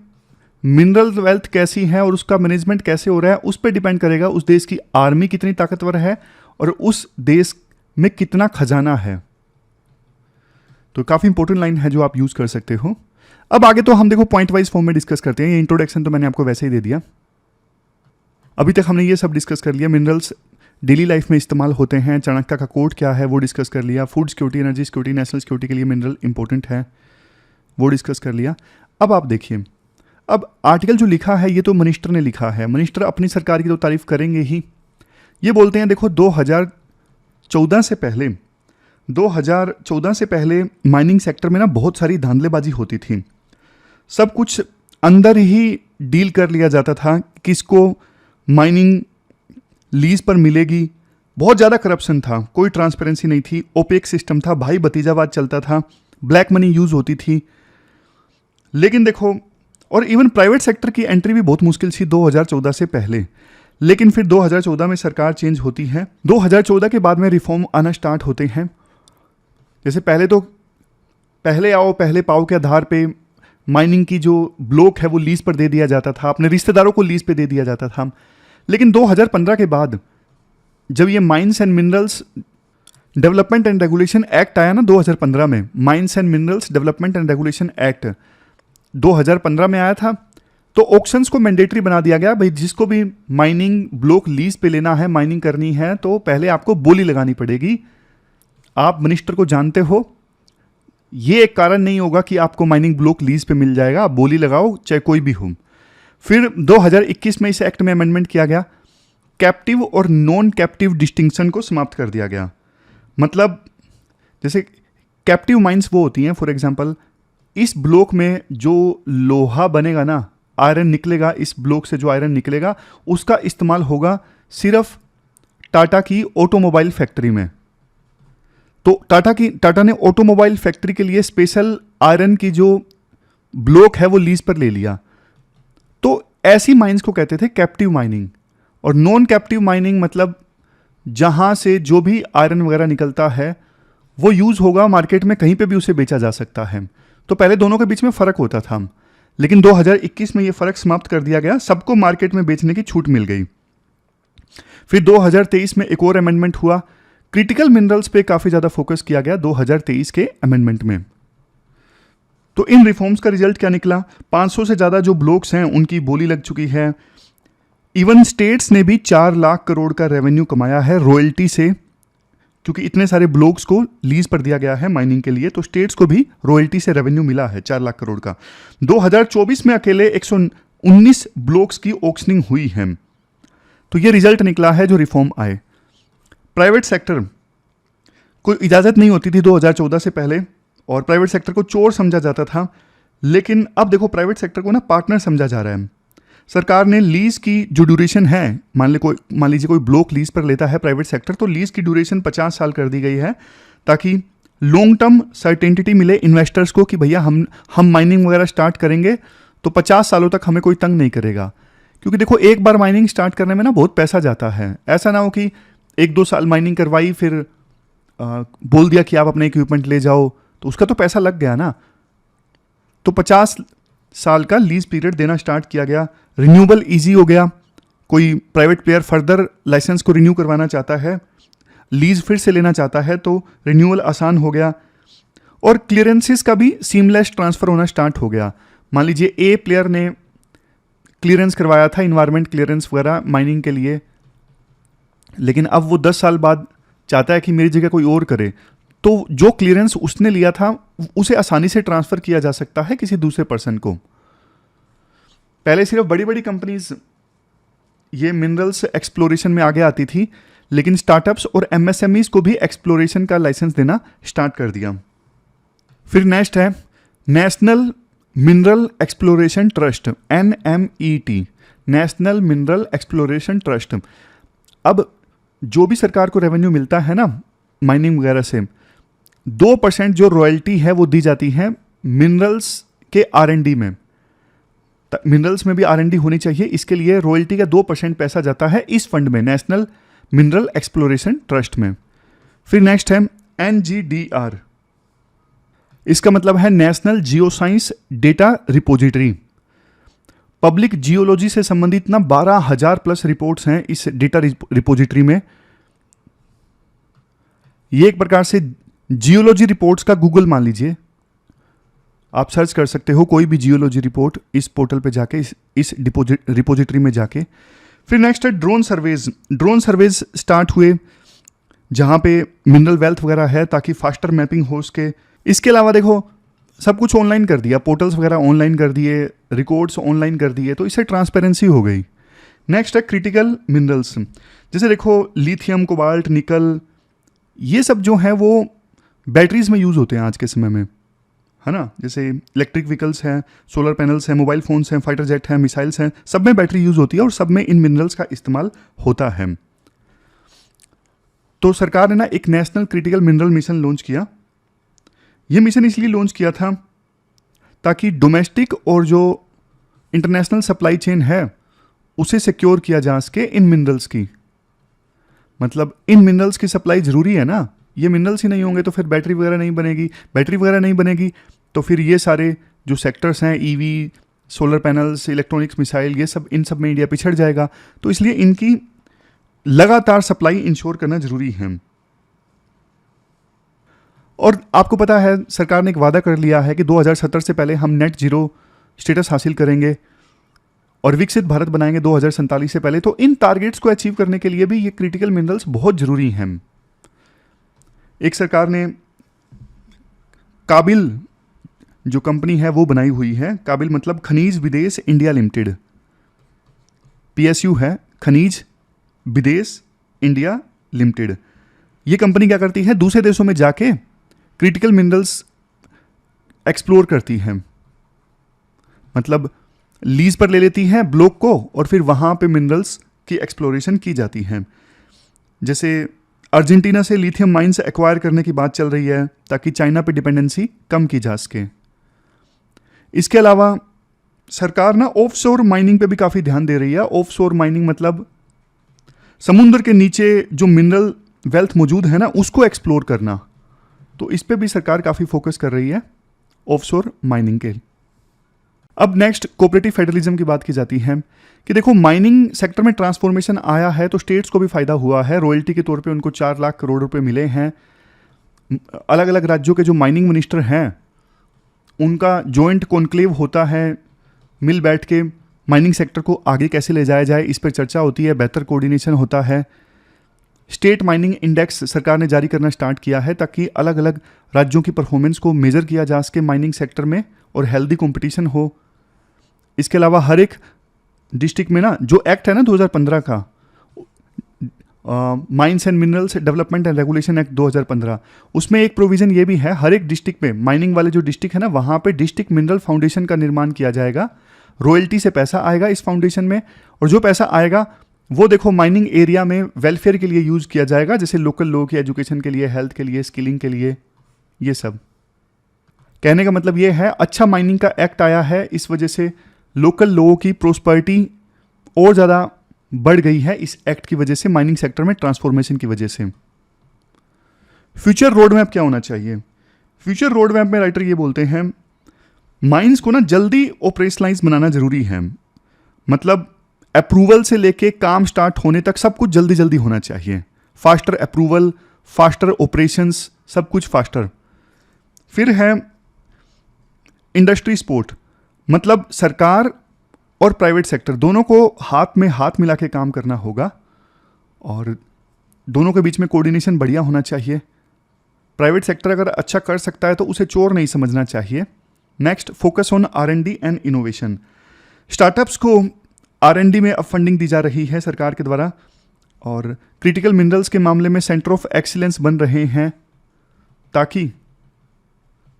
मिनरल वेल्थ कैसी है और उसका मैनेजमेंट कैसे हो रहा है उस पर डिपेंड करेगा उस देश की आर्मी कितनी ताकतवर है और उस देश में कितना खजाना है। तो काफ़ी इंपॉर्टेंट लाइन है जो आप यूज़ कर सकते हो। अब आगे तो हम देखो पॉइंट वाइज फॉर्म में डिस्कस करते हैं। ये इंट्रोडक्शन तो मैंने आपको वैसे ही दे दिया। अभी तक हमने ये सब डिस्कस कर लिया। मिनरल्स डेली लाइफ में इस्तेमाल होते हैं, चाणक्य का कोड क्या है वो डिस्कस कर लिया। Food security, energy security, national security के लिए मिनरल इंपॉर्टेंट है वो डिस्कस कर लिया। अब आप देखिए, अब आर्टिकल जो लिखा है ये तो मिनिस्टर ने लिखा है। मिनिस्टर अपनी सरकार की तो तारीफ करेंगे ही। ये बोलते हैं देखो 2014 से पहले माइनिंग सेक्टर में ना बहुत सारी धांधलेबाजी होती थी। सब कुछ अंदर ही डील कर लिया जाता था, किसको माइनिंग लीज पर मिलेगी। बहुत ज़्यादा करप्शन था, कोई ट्रांसपेरेंसी नहीं थी, ओपेक सिस्टम था, भाई भतीजावाद चलता था, ब्लैक मनी यूज़ होती थी। लेकिन देखो, और इवन प्राइवेट सेक्टर की एंट्री भी बहुत मुश्किल थी 2014 से पहले। लेकिन फिर 2014 में सरकार चेंज होती है। 2014 के बाद में रिफॉर्म आना स्टार्ट होते हैं। जैसे पहले आओ पहले पाओ के आधार पे माइनिंग की जो ब्लॉक है वो लीज पर दे दिया जाता था, अपने रिश्तेदारों को लीज पे दे दिया जाता था। लेकिन 2015 के बाद जब ये mines and minerals development and regulation act आया ना 2015 में, mines and minerals development and regulation act 2015 में आया था, तो ऑक्शंस को मैंडेटरी बना दिया गया। भाई जिसको भी माइनिंग ब्लॉक लीज पे लेना है, माइनिंग करनी है, तो पहले आपको बोली लगानी पड़ेगी। आप मिनिस्टर को जानते हो, ये एक कारण नहीं होगा कि आपको माइनिंग ब्लॉक लीज पे मिल जाएगा। आप बोली लगाओ, चाहे कोई भी हो। फिर 2021 में इस एक्ट में अमेंडमेंट किया गया, कैप्टिव और नॉन कैप्टिव डिस्टिंक्शन को समाप्त कर दिया गया। मतलब जैसे कैप्टिव माइंस वो होती हैं, फॉर एग्जांपल इस ब्लॉक में जो लोहा बनेगा ना, आयरन निकलेगा, इस ब्लॉक से जो आयरन निकलेगा उसका इस्तेमाल होगा सिर्फ टाटा की ऑटोमोबाइल फैक्ट्री में। तो टाटा ने ऑटोमोबाइल फैक्ट्री के लिए स्पेशल आयरन की जो ब्लॉक है वो लीज पर ले लिया। तो ऐसी माइंस को कहते थे कैप्टिव माइनिंग। और नॉन कैप्टिव माइनिंग मतलब जहां से जो भी आयरन वगैरह निकलता है वो यूज होगा मार्केट में, कहीं पे भी उसे बेचा जा सकता है। तो पहले दोनों के बीच में फर्क होता था, लेकिन 2021 में ये फर्क समाप्त कर दिया गया, सबको मार्केट में बेचने की छूट मिल गई। फिर 2023 में एक और अमेंडमेंट हुआ, क्रिटिकल मिनरल्स पे काफी ज्यादा फोकस किया गया 2023 के अमेंडमेंट में। तो इन रिफॉर्म्स का रिजल्ट क्या निकला? 500 से ज्यादा जो ब्लॉक्स हैं उनकी बोली लग चुकी है। इवन स्टेट्स ने भी 4 लाख करोड़ का रेवेन्यू कमाया है रॉयल्टी से, क्योंकि इतने सारे ब्लॉक्स को लीज पर दिया गया है माइनिंग के लिए, तो स्टेट्स को भी रॉयल्टी से रेवेन्यू मिला है 4 लाख करोड़ का। 2024 में अकेले 119 ब्लॉक्स की ऑक्शनिंग हुई है। तो ये रिजल्ट निकला है जो रिफॉर्म आए। प्राइवेट सेक्टर को इजाजत नहीं होती थी 2014 से पहले, और प्राइवेट सेक्टर को चोर समझा जाता था। लेकिन अब देखो प्राइवेट सेक्टर को ना पार्टनर समझा जा रहा है। सरकार ने लीज की जो ड्यूरेशन है, मान लीजिए कोई ब्लॉक लीज पर लेता है प्राइवेट सेक्टर, तो लीज की ड्यूरेशन 50 साल कर दी गई है, ताकि लॉन्ग टर्म सर्टेनिटी मिले इन्वेस्टर्स को कि भैया हम माइनिंग वगैरह स्टार्ट करेंगे तो 50 सालों तक हमें कोई तंग नहीं करेगा। क्योंकि देखो एक बार माइनिंग स्टार्ट करने में ना बहुत पैसा जाता है। ऐसा ना हो कि 1-2 साल माइनिंग करवाई, फिर बोल दिया कि आप अपने इक्विपमेंट ले जाओ, तो उसका तो पैसा लग गया ना। तो 50 साल का लीज पीरियड देना स्टार्ट किया गया। रिन्यूएबल इजी हो गया, कोई प्राइवेट प्लेयर फर्दर लाइसेंस को रिन्यू करवाना चाहता है, लीज फिर से लेना चाहता है, तो रिन्यूअल आसान हो गया। और क्लियरेंसेस का भी सीमलेस ट्रांसफर होना स्टार्ट हो गया। मान लीजिए ए प्लेयर ने क्लियरेंस करवाया था, इन्वायरमेंट क्लियरेंस वगैरह माइनिंग के लिए, लेकिन अब वो 10 साल बाद चाहता है कि मेरी जगह कोई और करे, तो जो क्लियरेंस उसने लिया था उसे आसानी से ट्रांसफर किया जा सकता है किसी दूसरे पर्सन को। पहले सिर्फ बड़ी बड़ी कंपनीज ये मिनरल्स एक्सप्लोरेशन में आगे आती थी, लेकिन स्टार्टअप्स और एमएसएमईज को भी एक्सप्लोरेशन का लाइसेंस देना स्टार्ट कर दिया। फिर नेक्स्ट है national mineral exploration trust, NMET, national mineral exploration trust. अब जो भी सरकार को रेवेन्यू मिलता है ना माइनिंग वगैरह से, 2% जो रॉयल्टी है वो दी जाती है मिनरल्स के R&D में। मिनरल्स में भी R&D होनी चाहिए, इसके लिए रॉयल्टी का 2% पैसा जाता है इस फंड में, नेशनल मिनरल एक्सप्लोरेशन ट्रस्ट में। फिर नेक्स्ट है NGDR, इसका मतलब है national geoscience data repository. Public geology से संबंधित ना 12,000 प्लस रिपोर्ट्स हैं इस डेटा रिपोजिटरी में। ये एक प्रकार से जियोलॉजी रिपोर्ट्स का गूगल मान लीजिए। आप सर्च कर सकते हो कोई भी जियोलॉजी रिपोर्ट इस पोर्टल पे जाके, इस रिपोजिटरी में जाके। फिर नेक्स्ट है drone surveys. Drone surveys start हुए जहाँ पे मिनरल वेल्थ वगैरह है ताकि फास्टर मैपिंग हो सके। इसके अलावा देखो सब कुछ ऑनलाइन कर दिया, पोर्टल्स वगैरह ऑनलाइन कर दिए, रिकॉर्ड्स ऑनलाइन कर दिए, तो इससे ट्रांसपेरेंसी हो गई। नेक्स्ट है क्रिटिकल मिनरल्स, जैसे देखो लिथियम, कोबाल्ट, निकल, ये सब जो है वो बैटरीज में यूज़ होते हैं आज के समय में, है ना। जैसे इलेक्ट्रिक व्हीकल्स हैं, सोलर पैनल्स हैं, मोबाइल फ़ोन्स हैं, फाइटर जेट हैं, मिसाइल्स हैं, सब में बैटरी यूज़ होती है और सब में इन मिनरल्स का इस्तेमाल होता है। तो सरकार ने ना एक national critical mineral mission launch किया। ये मिशन इसलिए लॉन्च किया था ताकि डोमेस्टिक और जो इंटरनेशनल सप्लाई चेन है उसे सिक्योर किया जा सके इन मिनरल्स की। मतलब इन मिनरल्स की सप्लाई ज़रूरी है ना, ये मिनरल्स ही नहीं होंगे तो फिर बैटरी वगैरह नहीं बनेगी, बैटरी वगैरह नहीं बनेगी तो फिर ये सारे जो सेक्टर्स हैं, EV, solar panels, electronics, missile, ये सब, इन सब में इंडिया पिछड़ जाएगा। तो इसलिए इनकी लगातार सप्लाई इंश्योर करना ज़रूरी है। और आपको पता है सरकार ने एक वादा कर लिया है कि 2070 से पहले हम नेट जीरो स्टेटस हासिल करेंगे और विकसित भारत बनाएंगे 2047 से पहले। तो इन टारगेट्स को अचीव करने के लिए भी ये क्रिटिकल मिनरल्स बहुत ज़रूरी हैं। एक सरकार ने काबिल जो कंपनी है वो बनाई हुई है। काबिल मतलब खनिज विदेश इंडिया लिमिटेड, PSU है, खनिज विदेश इंडिया लिमिटेड। ये कंपनी क्या करती है, दूसरे देशों में जाके क्रिटिकल मिनरल्स एक्सप्लोर करती है। मतलब लीज पर ले लेती है ब्लॉक को और फिर वहाँ पे मिनरल्स की एक्सप्लोरेशन की जाती है। जैसे अर्जेंटीना से लिथियम माइंस एक्वायर करने की बात चल रही है ताकि चाइना पे डिपेंडेंसी कम की जा सके। इसके अलावा सरकार ना ऑफशोर माइनिंग पे भी काफ़ी ध्यान दे रही है। ऑफशोर माइनिंग मतलब समुद्र के नीचे जो मिनरल वेल्थ मौजूद है ना उसको एक्सप्लोर करना। तो इस पे भी सरकार काफ़ी फोकस कर रही है ऑफशोर माइनिंग के। अब नेक्स्ट कोऑपरेटिव फेडरलिज्म की बात की जाती है कि देखो माइनिंग सेक्टर में ट्रांसफॉर्मेशन आया है तो स्टेट्स को भी फ़ायदा हुआ है। रॉयल्टी के तौर पे उनको 4 लाख करोड़ रुपए मिले हैं। अलग अलग राज्यों के जो माइनिंग मिनिस्टर हैं उनका जॉइंट कॉन्क्लेव होता है, मिल बैठ के माइनिंग सेक्टर को आगे कैसे ले जाया जाए इस पर चर्चा होती है, बेहतर कोऑर्डिनेशन होता है। स्टेट माइनिंग इंडेक्स सरकार ने जारी करना स्टार्ट किया है ताकि अलग अलग राज्यों की परफॉर्मेंस को मेजर किया जा सके माइनिंग सेक्टर में और हेल्दी कंपटीशन हो। इसके अलावा हर एक डिस्ट्रिक्ट में ना जो एक्ट है ना 2015 का, mines and minerals development and regulation act 2015, उसमें एक प्रोविज़न ये भी है हर एक डिस्ट्रिक्ट में, माइनिंग वाले जो डिस्ट्रिक्ट है ना वहाँ पे डिस्ट्रिक्ट मिनरल फाउंडेशन का निर्माण किया जाएगा। रॉयल्टी से पैसा आएगा इस फाउंडेशन में और जो पैसा आएगा वो देखो माइनिंग एरिया में वेलफेयर के लिए यूज़ किया जाएगा, जैसे लोकल लोगों की एजुकेशन के लिए, हेल्थ के लिए, स्किलिंग के लिए। ये सब कहने का मतलब ये है अच्छा माइनिंग का एक्ट आया है, इस वजह से लोकल लोगों की प्रोस्पेरिटी और ज़्यादा बढ़ गई है इस एक्ट की वजह से, माइनिंग सेक्टर में ट्रांसफॉर्मेशन की वजह से। फ्यूचर रोड मैप क्या होना चाहिए? फ्यूचर रोड मैप में राइटर ये बोलते हैं माइंस को ना जल्दी ऑपरेशनलाइज बनाना जरूरी है। मतलब अप्रूवल से लेके काम स्टार्ट होने तक सब कुछ जल्दी जल्दी होना चाहिए। फास्टर अप्रूवल, फास्टर ऑपरेशंस, सब कुछ फास्टर। फिर है इंडस्ट्री सपोर्ट, मतलब सरकार और प्राइवेट सेक्टर दोनों को हाथ में हाथ मिला के काम करना होगा और दोनों के बीच में कोऑर्डिनेशन बढ़िया होना चाहिए। प्राइवेट सेक्टर अगर अच्छा कर सकता है तो उसे चोर नहीं समझना चाहिए। Next, focus on R&D and innovation. Startups को R&D में अब फंडिंग दी जा रही है सरकार के द्वारा और क्रिटिकल मिनरल्स के मामले में सेंटर ऑफ एक्सीलेंस बन रहे हैं ताकि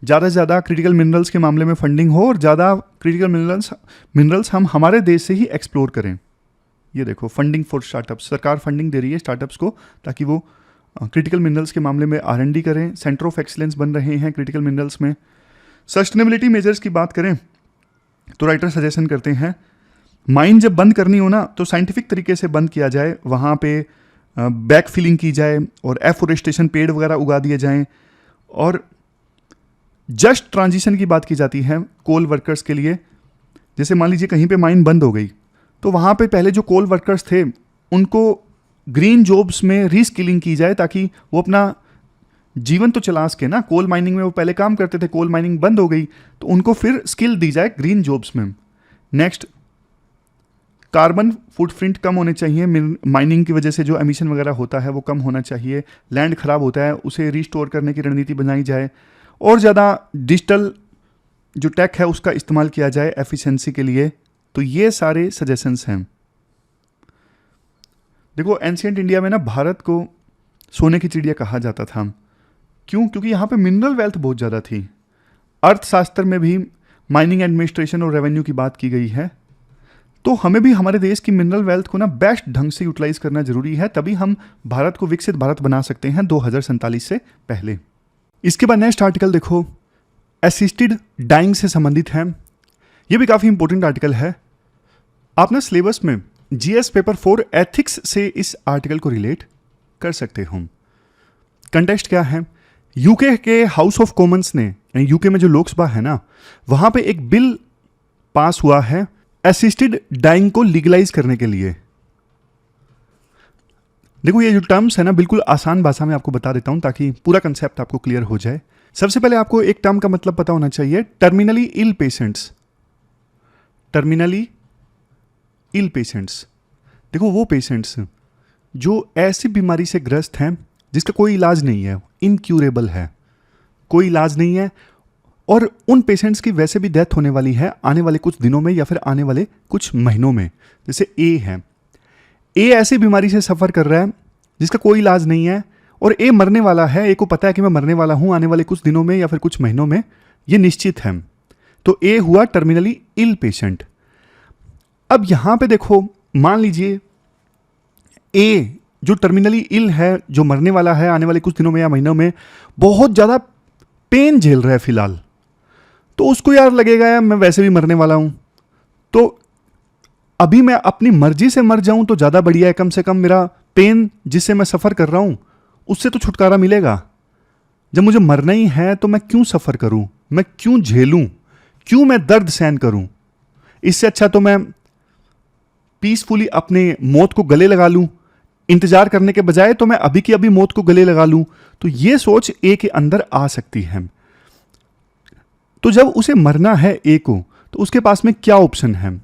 ज़्यादा से ज़्यादा क्रिटिकल मिनरल्स के मामले में फंडिंग हो और ज़्यादा क्रिटिकल मिनरल्स हम हमारे देश से ही एक्सप्लोर करें। ये देखो फंडिंग फॉर स्टार्टअप्स, सरकार फंडिंग दे रही है स्टार्टअप्स को ताकि वो क्रिटिकल मिनरल्स के मामले में R&D करें। सेंटर ऑफ एक्सीलेंस बन रहे हैं क्रिटिकल मिनरल्स में। सस्टेनेबिलिटी मेजर्स की बात करें तो राइटर सजेशन करते हैं माइन जब बंद करनी हो ना तो साइंटिफिक तरीके से बंद किया जाए, वहाँ पे बैक फिलिंग की जाए और एफोरेस्टेशन, पेड़ वगैरह उगा दिए जाएं। और जस्ट ट्रांजिशन की बात की जाती है कोल वर्कर्स के लिए। जैसे मान लीजिए कहीं पे माइन बंद हो गई तो वहाँ पे पहले जो कोल वर्कर्स थे उनको ग्रीन जॉब्स में रीस्किलिंग की जाए ताकि वो अपना जीवन तो चला सके ना। कोल माइनिंग में वो पहले काम करते थे, कोल माइनिंग बंद हो गई तो उनको फिर स्किल दी जाए ग्रीन जॉब्स में। नेक्स्ट, कार्बन फुटप्रिंट कम होने चाहिए, माइनिंग की वजह से जो एमिशन वगैरह होता है वो कम होना चाहिए, लैंड खराब होता है उसे रिस्टोर करने की रणनीति बनाई जाए, और ज़्यादा डिजिटल जो टेक है उसका इस्तेमाल किया जाए एफिशिएंसी के लिए। तो ये सारे सजेशंस हैं। देखो एंशिएंट इंडिया में ना भारत को सोने की चिड़िया कहा जाता था। क्यों? क्योंकि यहाँ पे मिनरल वेल्थ बहुत ज़्यादा थी। अर्थशास्त्र में भी माइनिंग एडमिनिस्ट्रेशन और रेवेन्यू की बात की गई है। तो हमें भी हमारे देश की मिनरल वेल्थ को ना बेस्ट ढंग से यूटिलाइज करना जरूरी है, तभी हम भारत को विकसित भारत बना सकते हैं 2047 से पहले। इसके बाद नेक्स्ट आर्टिकल देखो, असिस्टेड डाइंग से संबंधित है। ये भी काफ़ी इंपॉर्टेंट आर्टिकल है। आप ना सिलेबस में जीएस पेपर 4 एथिक्स से इस आर्टिकल को रिलेट कर सकते हो। कंटेक्स्ट क्या है? यूके के हाउस ऑफ कॉमन्स ने, यूके में जो लोकसभा है ना, वहां पे एक बिल पास हुआ है असिस्टेड डाइंग को लीगलाइज करने के लिए। देखो ये जो टर्म्स है ना, बिल्कुल आसान भाषा में आपको बता देता हूं ताकि पूरा कंसेप्ट आपको क्लियर हो जाए। सबसे पहले आपको एक टर्म का मतलब पता होना चाहिए, terminally ill patients. Terminally ill patients, देखो वो पेशेंट्स जो ऐसी बीमारी से ग्रस्त हैं जिसका कोई इलाज नहीं है, इनक्यूरेबल है, कोई इलाज नहीं है, और उन पेशेंट्स की वैसे भी डेथ होने वाली है आने वाले कुछ दिनों में या फिर आने वाले कुछ महीनों में। जैसे ए है, ए ऐसी बीमारी से सफ़र कर रहा है जिसका कोई इलाज नहीं है और ए मरने वाला है, ए को पता है कि मैं मरने वाला हूँ आने वाले कुछ दिनों में या फिर कुछ महीनों में, ये निश्चित है। तो ए हुआ टर्मिनली इल पेशेंट। अब यहाँ पे देखो, मान लीजिए ए जो टर्मिनली इल है, जो मरने वाला है आने वाले कुछ दिनों में या महीनों में, बहुत ज़्यादा पेन झेल रहा है फिलहाल, तो उसको यार लगेगा यार मैं वैसे भी मरने वाला हूँ, तो अभी मैं अपनी मर्जी से मर जाऊं तो ज़्यादा बढ़िया है, कम से कम मेरा पेन जिससे मैं सफ़र कर रहा हूँ उससे तो छुटकारा मिलेगा। जब मुझे मरना ही है तो मैं क्यों सफ़र करूँ, मैं क्यों झेलूँ, क्यों मैं दर्द सहन करूँ? इससे अच्छा तो मैं पीसफुली अपने मौत को गले लगा लूँ, इंतजार करने के बजाय तो मैं अभी की अभी मौत को गले लगा लूँ। तो ये सोच ए के अंदर आ सकती है। तो जब उसे मरना है ए को, तो उसके पास में क्या ऑप्शन है?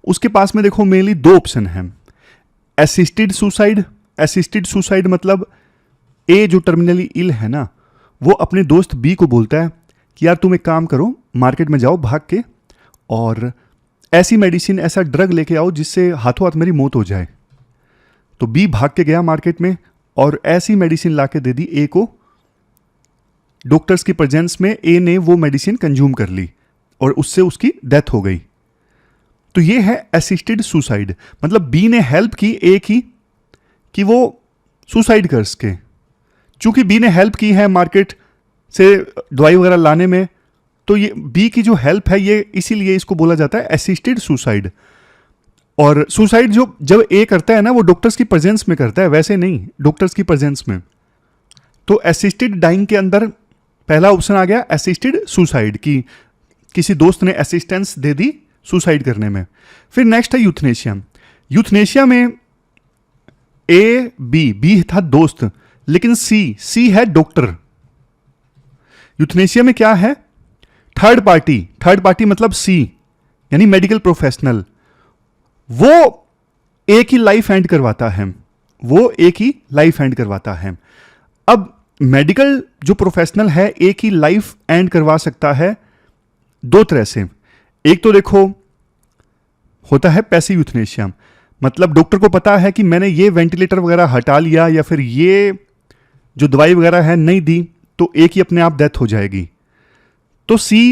उसके पास में देखो मेनली दो ऑप्शन है, असिस्टेड सुसाइड। असिस्टेड सुसाइड मतलब ए जो टर्मिनली इल है ना, वो अपने दोस्त बी को बोलता है कि यार तुम एक काम करो, मार्केट में जाओ भाग के और ऐसी मेडिसिन, ऐसा ड्रग लेके आओ जिससे हाथों हाथ मेरी मौत हो जाए। तो बी भाग के गया मार्केट में और ऐसी मेडिसिन लाके दे दी ए को। डॉक्टर्स की प्रेजेंस में ए ने वो मेडिसिन कंज्यूम कर ली और उससे उसकी डेथ हो गई। तो ये है असिस्टेड सुसाइड, मतलब बी ने हेल्प की ए की कि वो सुसाइड कर सके। चूंकि बी ने हेल्प की है मार्केट से दवाई वगैरह लाने में, तो ये बी की जो हेल्प है ये इसीलिए इसको बोला जाता है असिस्टेड सुसाइड। और सुसाइड जो जब ए करता है ना, वो डॉक्टर्स की प्रेजेंस में करता है, वैसे नहीं, डॉक्टर्स की प्रेजेंस में। तो असिस्टेड डाइंग के अंदर पहला ऑप्शन आ गया असिस्टेड सुसाइड, की किसी दोस्त ने असिस्टेंस दे दी सुसाइड करने में। फिर नेक्स्ट है यूथनेशिया। यूथनेशिया में ए बी था दोस्त, लेकिन सी है डॉक्टर। यूथनेशिया में क्या है? थर्ड पार्टी मतलब सी यानी मेडिकल प्रोफेशनल, वो ए की लाइफ एंड करवाता है, वो ए की लाइफ एंड करवाता है। अब मेडिकल जो प्रोफेशनल है ए की लाइफ एंड करवा सकता है दो तरह से। एक तो देखो होता है पैसिव यूथनेशिया, मतलब डॉक्टर को पता है कि मैंने ये वेंटिलेटर वगैरह हटा लिया या फिर ये जो दवाई वगैरह है नहीं दी तो ए की अपने आप डेथ हो जाएगी। तो सी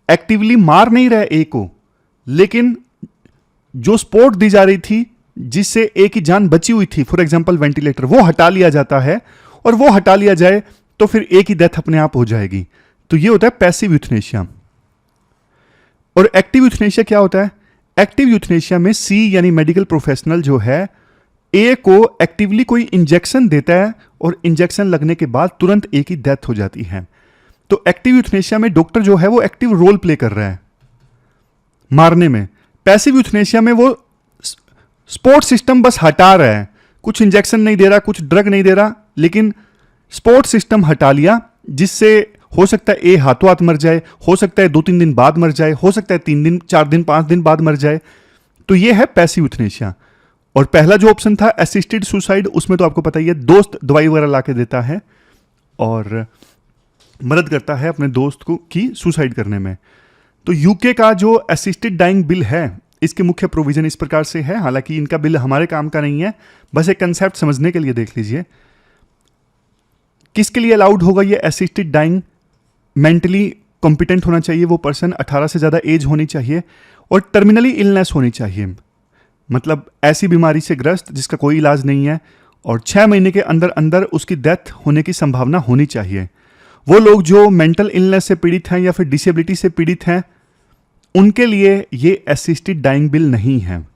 एक्टिवली मार नहीं रहा ए को, लेकिन जो सपोर्ट दी जा रही थी जिससे ए की जान बची हुई थी, फॉर एग्जांपल वेंटिलेटर, वो हटा लिया जाता है और वो हटा लिया जाए तो फिर ए की डेथ अपने आप हो जाएगी। तो ये होता है पैसिव यूथनेशिया। और एक्टिव यूथनेशिया क्या होता है? एक्टिव यूथनेशिया में सी यानी मेडिकल प्रोफेशनल जो है ए को एक्टिवली कोई इंजेक्शन देता है और इंजेक्शन लगने के बाद तुरंत ए की डेथ हो जाती है। तो एक्टिव यूथनेशिया में डॉक्टर जो है वो एक्टिव रोल प्ले कर रहा है मारने में। पैसिव यूथनेशिया में वो सपोर्ट सिस्टम बस हटा रहा है, कुछ इंजेक्शन नहीं दे रहा, कुछ ड्रग नहीं दे रहा, लेकिन सपोर्ट सिस्टम हटा लिया, जिससे हो सकता है ए हाथों हाथ मर जाए, हो सकता है 2-3 दिन बाद मर जाए, हो सकता है 3 दिन 4 दिन 5 दिन बाद मर जाए। तो ये है पैसिव यूथनेशिया। और पहला जो ऑप्शन था असिस्टेड सुसाइड, उसमें तो आपको पता ही है, दोस्त दवाई वगैरह ला के देता है और मदद करता है अपने दोस्त को की सुसाइड करने में। तो यूके का जो असिस्टेड डाइंग बिल है, इसके मुख्य प्रोविजन इस प्रकार से है, हालांकि इनका बिल हमारे काम का नहीं है, बस एक कंसेप्ट समझने के लिए देख लीजिए। किसके लिए अलाउड होगा ये असिस्टेड डाइंग? मेंटली कॉम्पिटेंट होना चाहिए वो पर्सन, 18 से ज़्यादा एज होनी चाहिए और टर्मिनली इलनेस होनी चाहिए, मतलब ऐसी बीमारी से ग्रस्त जिसका कोई इलाज नहीं है और 6 महीने के अंदर अंदर उसकी डेथ होने की संभावना होनी चाहिए। वो लोग जो मेंटल इलनेस से पीड़ित हैं या फिर डिसेबिलिटी से पीड़ित हैं, उनके लिए ये असिस्टेड डाइंग बिल नहीं है।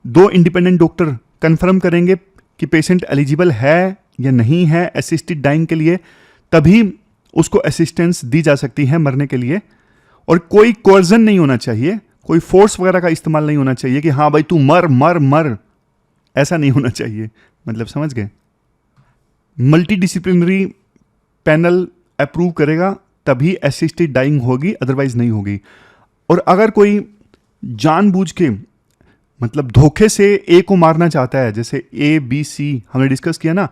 2 इंडिपेंडेंट डॉक्टर कंफर्म करेंगे कि पेशेंट एलिजिबल है या नहीं है असिस्टेड डाइंग के लिए, तभी उसको असिस्टेंस दी जा सकती है मरने के लिए। और कोई कोर्जन नहीं होना चाहिए, कोई फोर्स वगैरह का इस्तेमाल नहीं होना चाहिए कि हाँ भाई तू मर मर मर, ऐसा नहीं होना चाहिए। मतलब समझ गए? मल्टी डिसिप्लिनरी पैनल अप्रूव करेगा तभी असिस्टेड डाइंग होगी, अदरवाइज नहीं होगी। और अगर कोई जानबूझ के मतलब धोखे से ए को मारना चाहता है, जैसे ए बी सी हमने डिस्कस किया ना,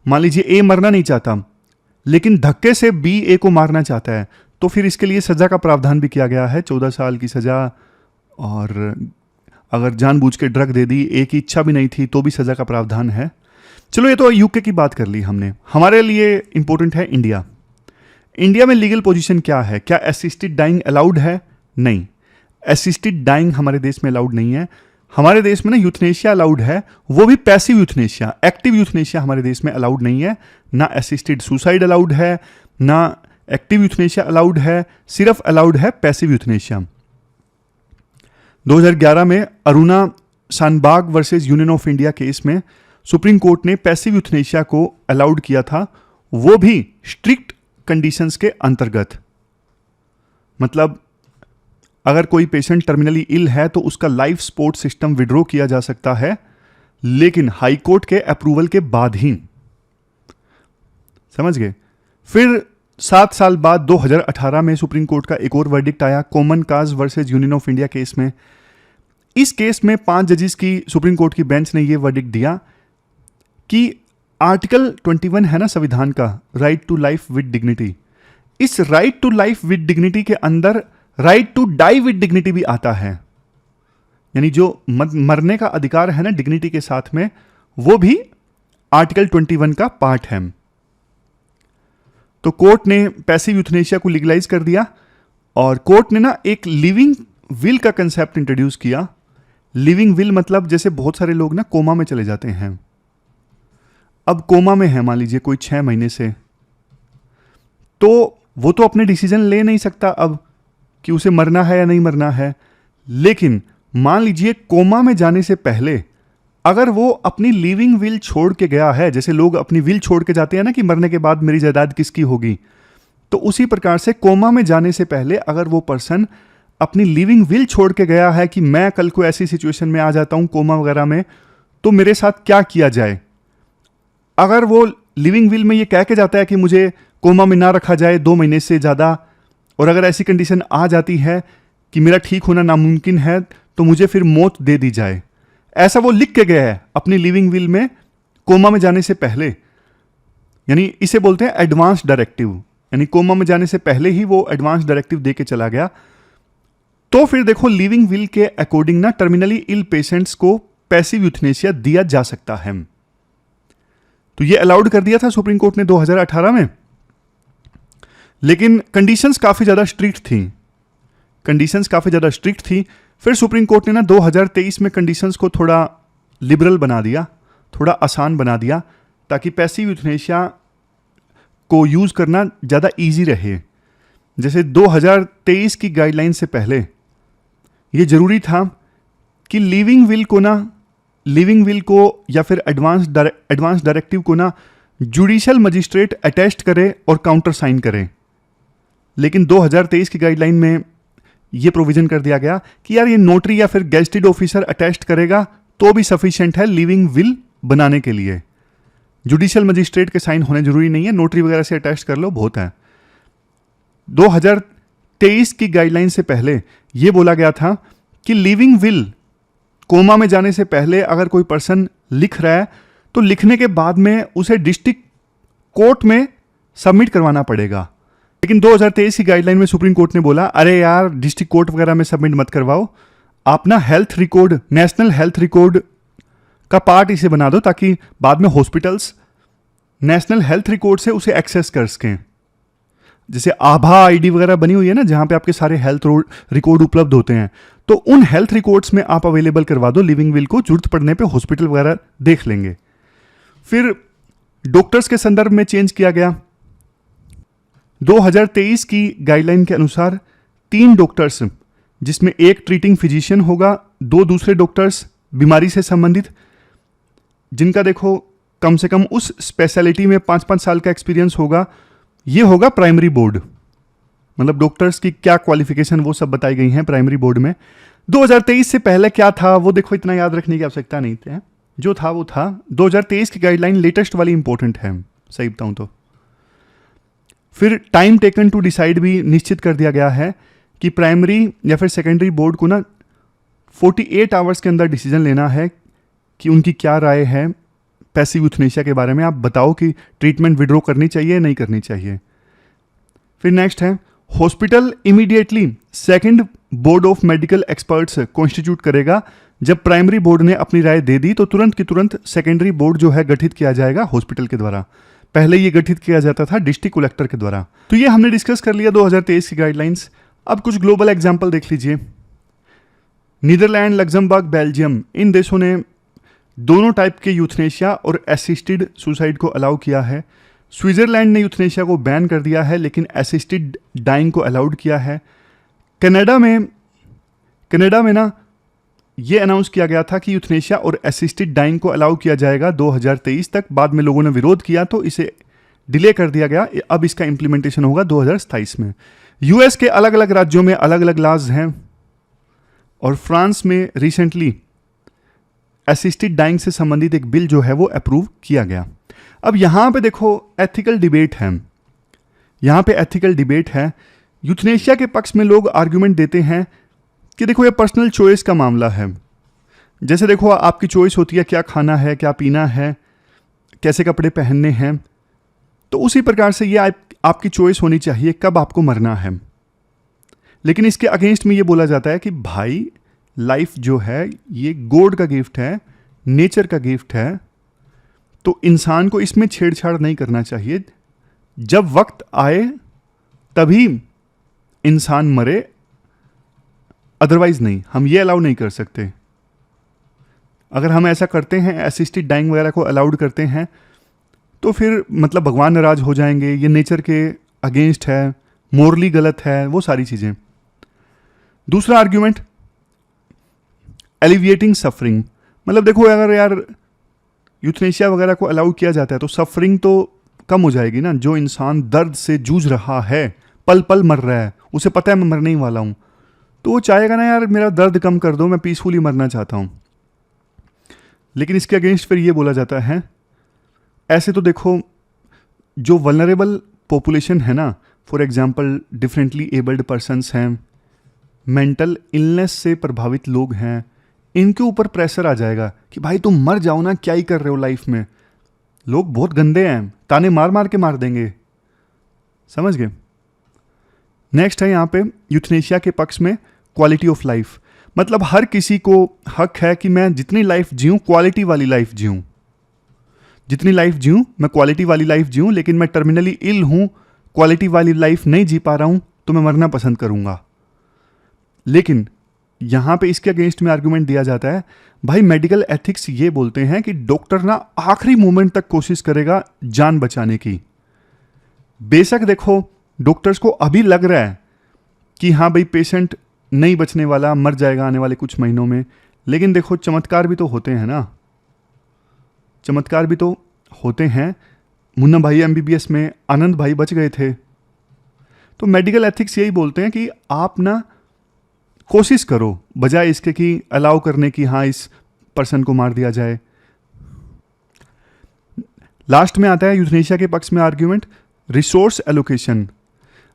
मान लीजिए ए मरना नहीं चाहता लेकिन धक्के से बी ए को मारना चाहता है, तो फिर इसके लिए सजा का प्रावधान भी किया गया है, 14 साल की सजा। और अगर जानबूझ के ड्रग दे दी, ए की इच्छा भी नहीं थी, तो भी सजा का प्रावधान है। चलो ये तो यूके की बात कर ली हमने। हमारे लिए इंपॉर्टेंट है इंडिया। इंडिया में लीगल पोजीशन क्या है? क्या असिस्टेड डाइंग अलाउड है? नहीं, असिस्टेड डाइंग हमारे देश में अलाउड नहीं है। हमारे देश में ना यूथनेशिया अलाउड है, वो भी पैसिव यूथनेशिया। एक्टिव यूथनेशिया हमारे देश में अलाउड नहीं है। ना असिस्टेड सुसाइड अलाउड है, ना एक्टिव यूथनेशिया अलाउड है, सिर्फ अलाउड है पैसिव यूथनेशिया। 2011 में Aruna Shanbaug versus Union of India case में सुप्रीम कोर्ट ने पैसिव यूथनेशिया को अलाउड किया था, वो भी स्ट्रिक्ट कंडीशंस के अंतर्गत। मतलब अगर कोई पेशेंट टर्मिनली इल है तो उसका लाइफ सपोर्ट सिस्टम विड्रॉ किया जा सकता है, लेकिन हाई कोर्ट के अप्रूवल के बाद ही। समझ गए? फिर 7 साल बाद 2018 में सुप्रीम कोर्ट का एक और वर्डिक्ट आया, common cause versus Union of India case में। इस केस में 5 जजेस की सुप्रीम कोर्ट की बेंच ने यह वर्डिक्ट दिया कि आर्टिकल 21 है ना संविधान का, right to life with dignity, इस right to life with dignity के अंदर right to die with dignity भी आता है। यानी जो मरने का अधिकार है ना डिग्निटी के साथ में, वो भी आर्टिकल 21 का पार्ट है। तो कोर्ट ने पैसिव यूथनेशिया को लीगलाइज कर दिया और कोर्ट ने ना एक लिविंग विल का कंसेप्ट इंट्रोड्यूस किया। लिविंग विल मतलब जैसे बहुत सारे लोग ना कोमा में चले जाते हैं। अब कोमा में है मान लीजिए कोई 6 महीने से, तो वो तो अपने डिसीजन ले नहीं सकता अब कि उसे मरना है या नहीं मरना है। लेकिन मान लीजिए कोमा में जाने से पहले अगर वो अपनी लिविंग विल छोड़ के गया है, जैसे लोग अपनी विल छोड़ के जाते हैं ना कि मरने के बाद मेरी जायदाद किसकी होगी, तो उसी प्रकार से कोमा में जाने से पहले अगर वो पर्सन अपनी लिविंग विल छोड़ के गया है कि मैं कल को ऐसी सिचुएशन में आ जाता हूं कोमा वगैरह में, तो मेरे साथ क्या किया जाए। अगर वो लिविंग विल में ये कह के जाता है कि मुझे कोमा में ना रखा जाए 2 महीने से ज़्यादा, और अगर ऐसी कंडीशन आ जाती है कि मेरा ठीक होना नामुमकिन है तो मुझे फिर मौत दे दी जाए, ऐसा वो लिख के गया है अपनी लिविंग विल में कोमा में जाने से पहले, यानी इसे बोलते हैं एडवांस डायरेक्टिव। यानी कोमा में जाने से पहले ही वो एडवांस डायरेक्टिव दे के चला गया। तो फिर देखो लिविंग विल के अकॉर्डिंग ना टर्मिनली इल पेशेंट्स को पैसिव यूथनेशिया दिया जा सकता है। तो ये अलाउड कर दिया था सुप्रीम कोर्ट ने 2018 में, लेकिन कंडीशंस काफ़ी ज़्यादा स्ट्रिक्ट थी। फिर सुप्रीम कोर्ट ने ना 2023 में कंडीशंस को थोड़ा लिबरल बना दिया, थोड़ा आसान बना दिया, ताकि पैसिव यूथनेशिया को यूज़ करना ज़्यादा इजी रहे। जैसे 2023 की गाइडलाइन से पहले ये ज़रूरी था कि लिविंग विल को या फिर एडवांस डायरेक्टिव को ना जुडिशियल मजिस्ट्रेट अटेस्ट करे और काउंटर साइन करे। लेकिन 2023 की गाइडलाइन में ये प्रोविजन कर दिया गया कि यार ये नोटरी या फिर गेस्टेड ऑफिसर अटेस्ट करेगा तो भी सफिशिएंट है लिविंग विल बनाने के लिए। जुडिशियल मजिस्ट्रेट के साइन होने जरूरी नहीं है, नोटरी वगैरह से अटेस्ट कर लो बहुत है। 2023 की गाइडलाइन से पहले ये बोला गया था कि लिविंग विल कोमा में जाने से पहले अगर कोई पर्सन लिख रहा है तो लिखने के बाद में उसे डिस्ट्रिक्ट कोर्ट में सबमिट करवाना पड़ेगा। लेकिन 2023 की गाइडलाइन में सुप्रीम कोर्ट ने बोला अरे यार डिस्ट्रिक्ट कोर्ट वगैरह में सबमिट मत करवाओ, आप ना health record, national health record का पार्ट इसे बना दो ताकि बाद में हॉस्पिटल्स नेशनल हेल्थ रिकॉर्ड से उसे एक्सेस कर सकें। जैसे आभा आईडी वगैरह बनी हुई है ना, जहां पे आपके सारे हेल्थ रिकॉर्ड उपलब्ध होते हैं, तो उन हेल्थ रिकॉर्ड्स में आप अवेलेबल करवा दो लिविंग विल को, जरूरत पड़ने पे हॉस्पिटल वगैरह देख लेंगे। फिर डॉक्टर्स के संदर्भ में चेंज किया गया। 2023 की गाइडलाइन के अनुसार 3 डॉक्टर्स, जिसमें एक ट्रीटिंग फिजिशियन होगा, 2 दूसरे डॉक्टर्स बीमारी से संबंधित, जिनका देखो कम से कम उस स्पेशलिटी में 5-5 साल का एक्सपीरियंस होगा। ये होगा प्राइमरी बोर्ड, मतलब डॉक्टर्स की क्या क्वालिफिकेशन वो सब बताई गई हैं प्राइमरी बोर्ड में। 2023 से पहले क्या था वो देखो इतना याद रखने की आवश्यकता नहीं थी, जो था वो था। 2023 की गाइडलाइन लेटेस्ट वाली इंपॉर्टेंट है, सही बताऊं तो। फिर टाइम टेकन टू डिसाइड भी निश्चित कर दिया गया है कि प्राइमरी या फिर सेकेंडरी बोर्ड को ना 48 आवर्स के अंदर डिसीजन लेना है कि उनकी क्या राय है पैसिव यूथनेशिया के बारे में। आप बताओ कि ट्रीटमेंट विड्रॉ करनी चाहिए नहीं करनी चाहिए। फिर नेक्स्ट है hospital immediately second board of medical experts constitute करेगा। जब प्राइमरी बोर्ड ने अपनी राय दे दी तो तुरंत की तुरंत सेकेंडरी बोर्ड जो है गठित किया जाएगा हॉस्पिटल के द्वारा। पहले ये गठित किया जाता था डिस्ट्रिक्ट कलेक्टर के द्वारा। तो ये हमने डिस्कस कर लिया 2023 की गाइडलाइंस। अब कुछ ग्लोबल एग्जाम्पल देख लीजिए। नीदरलैंड, लग्जमबर्ग, बेल्जियम, इन देशों ने दोनों टाइप के यूथनेशिया और असिस्टेड सुसाइड को अलाउ किया है। स्विट्जरलैंड ने यूथनेशिया को बैन कर दिया है लेकिन असिस्टेड डाइंग को अलाउड किया है। कनाडा में ना ये अनाउंस किया गया था कि यूथनेशिया और असिस्टेड डाइंग को अलाउ किया जाएगा 2023 तक। बाद में लोगों ने विरोध किया तो इसे डिले कर दिया गया। अब इसका इम्प्लीमेंटेशन होगा 2027 में। यूएस के अलग अलग राज्यों में अलग अलग लॉज हैं और फ्रांस में रिसेंटली असिस्टेड डाइंग से संबंधित एक बिल जो है वो अप्रूव किया गया। अब यहाँ पे देखो एथिकल डिबेट है, यहाँ पे एथिकल डिबेट है। यूथनेशिया के पक्ष में लोग आर्ग्यूमेंट देते हैं कि देखो ये पर्सनल चॉइस का मामला है। जैसे देखो आपकी चॉइस होती है क्या खाना है, क्या पीना है, कैसे कपड़े पहनने हैं, तो उसी प्रकार से ये आपकी चॉइस होनी चाहिए कब आपको मरना है। लेकिन इसके अगेंस्ट में ये बोला जाता है कि भाई लाइफ जो है ये गॉड का गिफ्ट है, नेचर का गिफ्ट है, तो इंसान को इसमें छेड़छाड़ नहीं करना चाहिए। जब वक्त आए तभी इंसान मरे, अदरवाइज नहीं। हम ये अलाउ नहीं कर सकते। अगर हम ऐसा करते हैं, असिस्टेड डाइंग वगैरह को अलाउड करते हैं, तो फिर मतलब भगवान नाराज हो जाएंगे, ये नेचर के अगेंस्ट है, मोरली गलत है, वो सारी चीज़ें। दूसरा आर्ग्यूमेंट एलिविएटिंग सफरिंग, मतलब देखो अगर यार यूथनेशिया वगैरह को अलाउ किया जाता है तो सफरिंग तो कम हो जाएगी ना। जो इंसान दर्द से जूझ रहा है, पल पल मर रहा है, उसे पता है मैं मरने ही वाला हूँ, तो वो चाहेगा ना यार मेरा दर्द कम कर दो, मैं पीसफुली मरना चाहता हूँ। लेकिन इसके अगेंस्ट फिर ये बोला जाता है ऐसे तो देखो जो वल्नरेबल पॉपुलेशन है ना, for example differently abled persons हैं, मेंटल इलनेस से प्रभावित लोग हैं, इनके ऊपर प्रेशर आ जाएगा कि भाई तुम मर जाओ ना, क्या ही कर रहे हो लाइफ में। लोग बहुत गंदे हैं, ताने मार मार के मार देंगे, समझ गए। नेक्स्ट है यहाँ पे यूथनेशिया के पक्ष में क्वालिटी ऑफ लाइफ, मतलब हर किसी को हक है कि मैं जितनी लाइफ जीऊँ क्वालिटी वाली लाइफ जीऊँ, जितनी लाइफ जीऊँ मैं क्वालिटी वाली लाइफ जीऊँ। लेकिन मैं टर्मिनली इल हूँ, क्वालिटी वाली लाइफ नहीं जी पा रहा हूँ, तो मैं मरना पसंद करूँगा। लेकिन यहाँ पे इसके अगेंस्ट में आर्गुमेंट दिया जाता है भाई मेडिकल एथिक्स ये बोलते हैं कि डॉक्टर ना आखिरी मोमेंट तक कोशिश करेगा जान बचाने की। बेशक देखो डॉक्टर्स को अभी लग रहा है कि हाँ भाई पेशेंट नहीं बचने वाला, मर जाएगा आने वाले कुछ महीनों में, लेकिन देखो चमत्कार भी तो होते हैं ना, चमत्कार भी तो होते हैं। मुन्ना भाई एमबीबीएस में आनंद भाई बच गए थे। तो मेडिकल एथिक्स यही बोलते हैं कि आप ना कोशिश करो बजाय इसके कि अलाउ करने की हाँ इस पर्सन को मार दिया जाए। लास्ट में आता है यूथनेशिया के पक्ष में आर्ग्यूमेंट रिसोर्स एलोकेशन।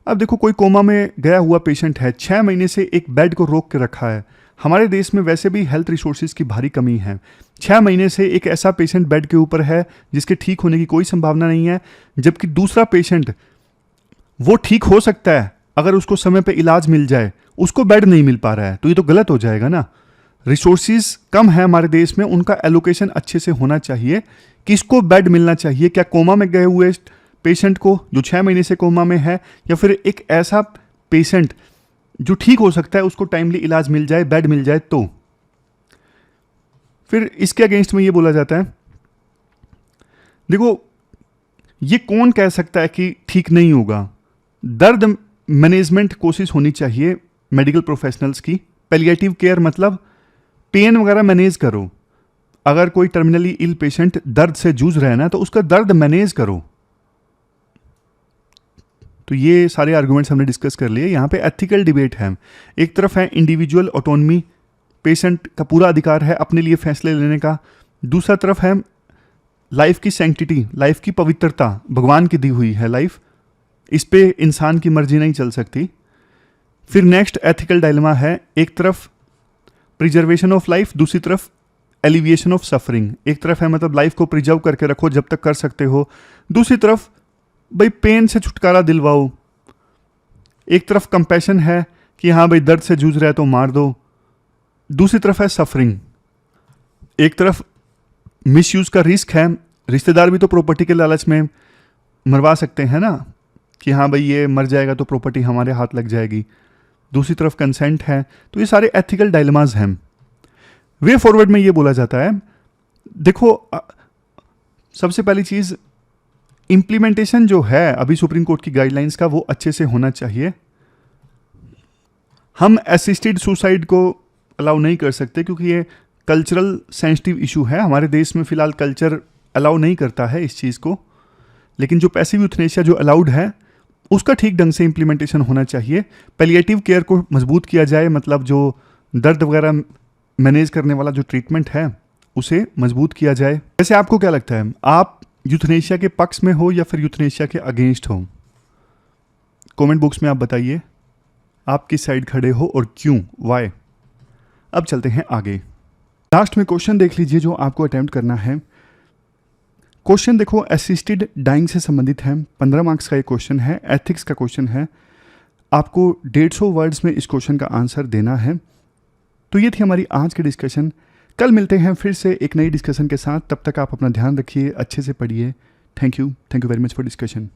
अब देखो कोई कोमा में गया हुआ पेशेंट है, 6 महीने से एक बेड को रोक के रखा है, हमारे देश में वैसे भी हेल्थ रिसोर्सेज की भारी कमी है। 6 महीने से एक ऐसा पेशेंट बेड के ऊपर है जिसके ठीक होने की कोई संभावना नहीं है, जबकि दूसरा पेशेंट वो ठीक हो सकता है अगर उसको समय पे इलाज मिल जाए, उसको बेड नहीं मिल पा रहा है, तो ये तो गलत हो जाएगा ना। रिसोर्सेज कम है हमारे देश में, उनका एलोकेशन अच्छे से होना चाहिए। किसको बेड मिलना चाहिए, क्या कोमा में गए हुए पेशेंट को जो 6 महीने से कोमा में है, या फिर एक ऐसा पेशेंट जो ठीक हो सकता है उसको टाइमली इलाज मिल जाए, बेड मिल जाए। तो फिर इसके अगेंस्ट में ये बोला जाता है, देखो ये कौन कह सकता है कि ठीक नहीं होगा। दर्द मैनेजमेंट कोशिश होनी चाहिए मेडिकल प्रोफेशनल्स की। पैलिएटिव केयर मतलब पेन वगैरह मैनेज करो। अगर कोई टर्मिनली इल पेशेंट दर्द से जूझ रहा है ना, तो उसका दर्द मैनेज करो। तो ये सारे आर्गुमेंट्स हमने डिस्कस कर लिए। यहाँ पे एथिकल डिबेट है। एक तरफ है इंडिविजुअल ऑटोनमी, पेशेंट का पूरा अधिकार है अपने लिए फैसले लेने का। दूसरा तरफ है लाइफ की सैंक्टिटी, लाइफ की पवित्रता, भगवान की दी हुई है लाइफ, इस पे इंसान की मर्जी नहीं चल सकती। फिर नेक्स्ट एथिकल डायलेमा है, एक तरफ प्रिजर्वेशन ऑफ लाइफ, दूसरी तरफ एलिविएशन ऑफ सफरिंग। एक तरफ है मतलब लाइफ को प्रिजर्व करके रखो जब तक कर सकते हो, दूसरी तरफ भाई पेन से छुटकारा दिलवाओ। एक तरफ कंपैशन है कि हाँ भाई दर्द से जूझ रहा है तो मार दो, दूसरी तरफ है सफरिंग। एक तरफ मिसयूज का रिस्क है, रिश्तेदार भी तो प्रॉपर्टी के लालच में मरवा सकते हैं ना, कि हाँ भाई ये मर जाएगा तो प्रॉपर्टी हमारे हाथ लग जाएगी। दूसरी तरफ कंसेंट है। तो ये सारे एथिकल डायलेमाज हैं। वे फॉरवर्ड में ये बोला जाता है, देखो सबसे पहली चीज इम्प्लीमेंटेशन जो है अभी सुप्रीम कोर्ट की गाइडलाइंस का, वो अच्छे से होना चाहिए। हम असिस्टेड सुसाइड को अलाउ नहीं कर सकते क्योंकि ये कल्चरल सेंसिटिव इशू है। हमारे देश में फिलहाल कल्चर अलाउ नहीं करता है इस चीज़ को, लेकिन जो पैसिव यूथनेशिया जो अलाउड है उसका ठीक ढंग से इम्प्लीमेंटेशन होना चाहिए। पैलिएटिव केयर को मजबूत किया जाए, मतलब जो दर्द वगैरह मैनेज करने वाला जो ट्रीटमेंट है उसे मजबूत किया जाए। वैसे आपको क्या लगता है, आप यूथनेशिया के पक्ष में हो या फिर यूथनेशिया के अगेंस्ट हो? कमेंट बॉक्स में आप बताइए आप किस साइड खड़े हो और क्यों, वाई। अब चलते हैं आगे। लास्ट में क्वेश्चन देख लीजिए जो आपको अटेम्प्ट करना है। क्वेश्चन देखो असिस्टेड डाइंग से संबंधित है, 15 मार्क्स का ये क्वेश्चन है, एथिक्स का क्वेश्चन है। आपको 150 वर्ड्स में इस क्वेश्चन का आंसर देना है। तो ये थी हमारी आज की डिस्कशन। कल मिलते हैं फिर से एक नई डिस्कशन के साथ। तब तक आप अपना ध्यान रखिए, अच्छे से पढ़िए। Thank you very much for discussion.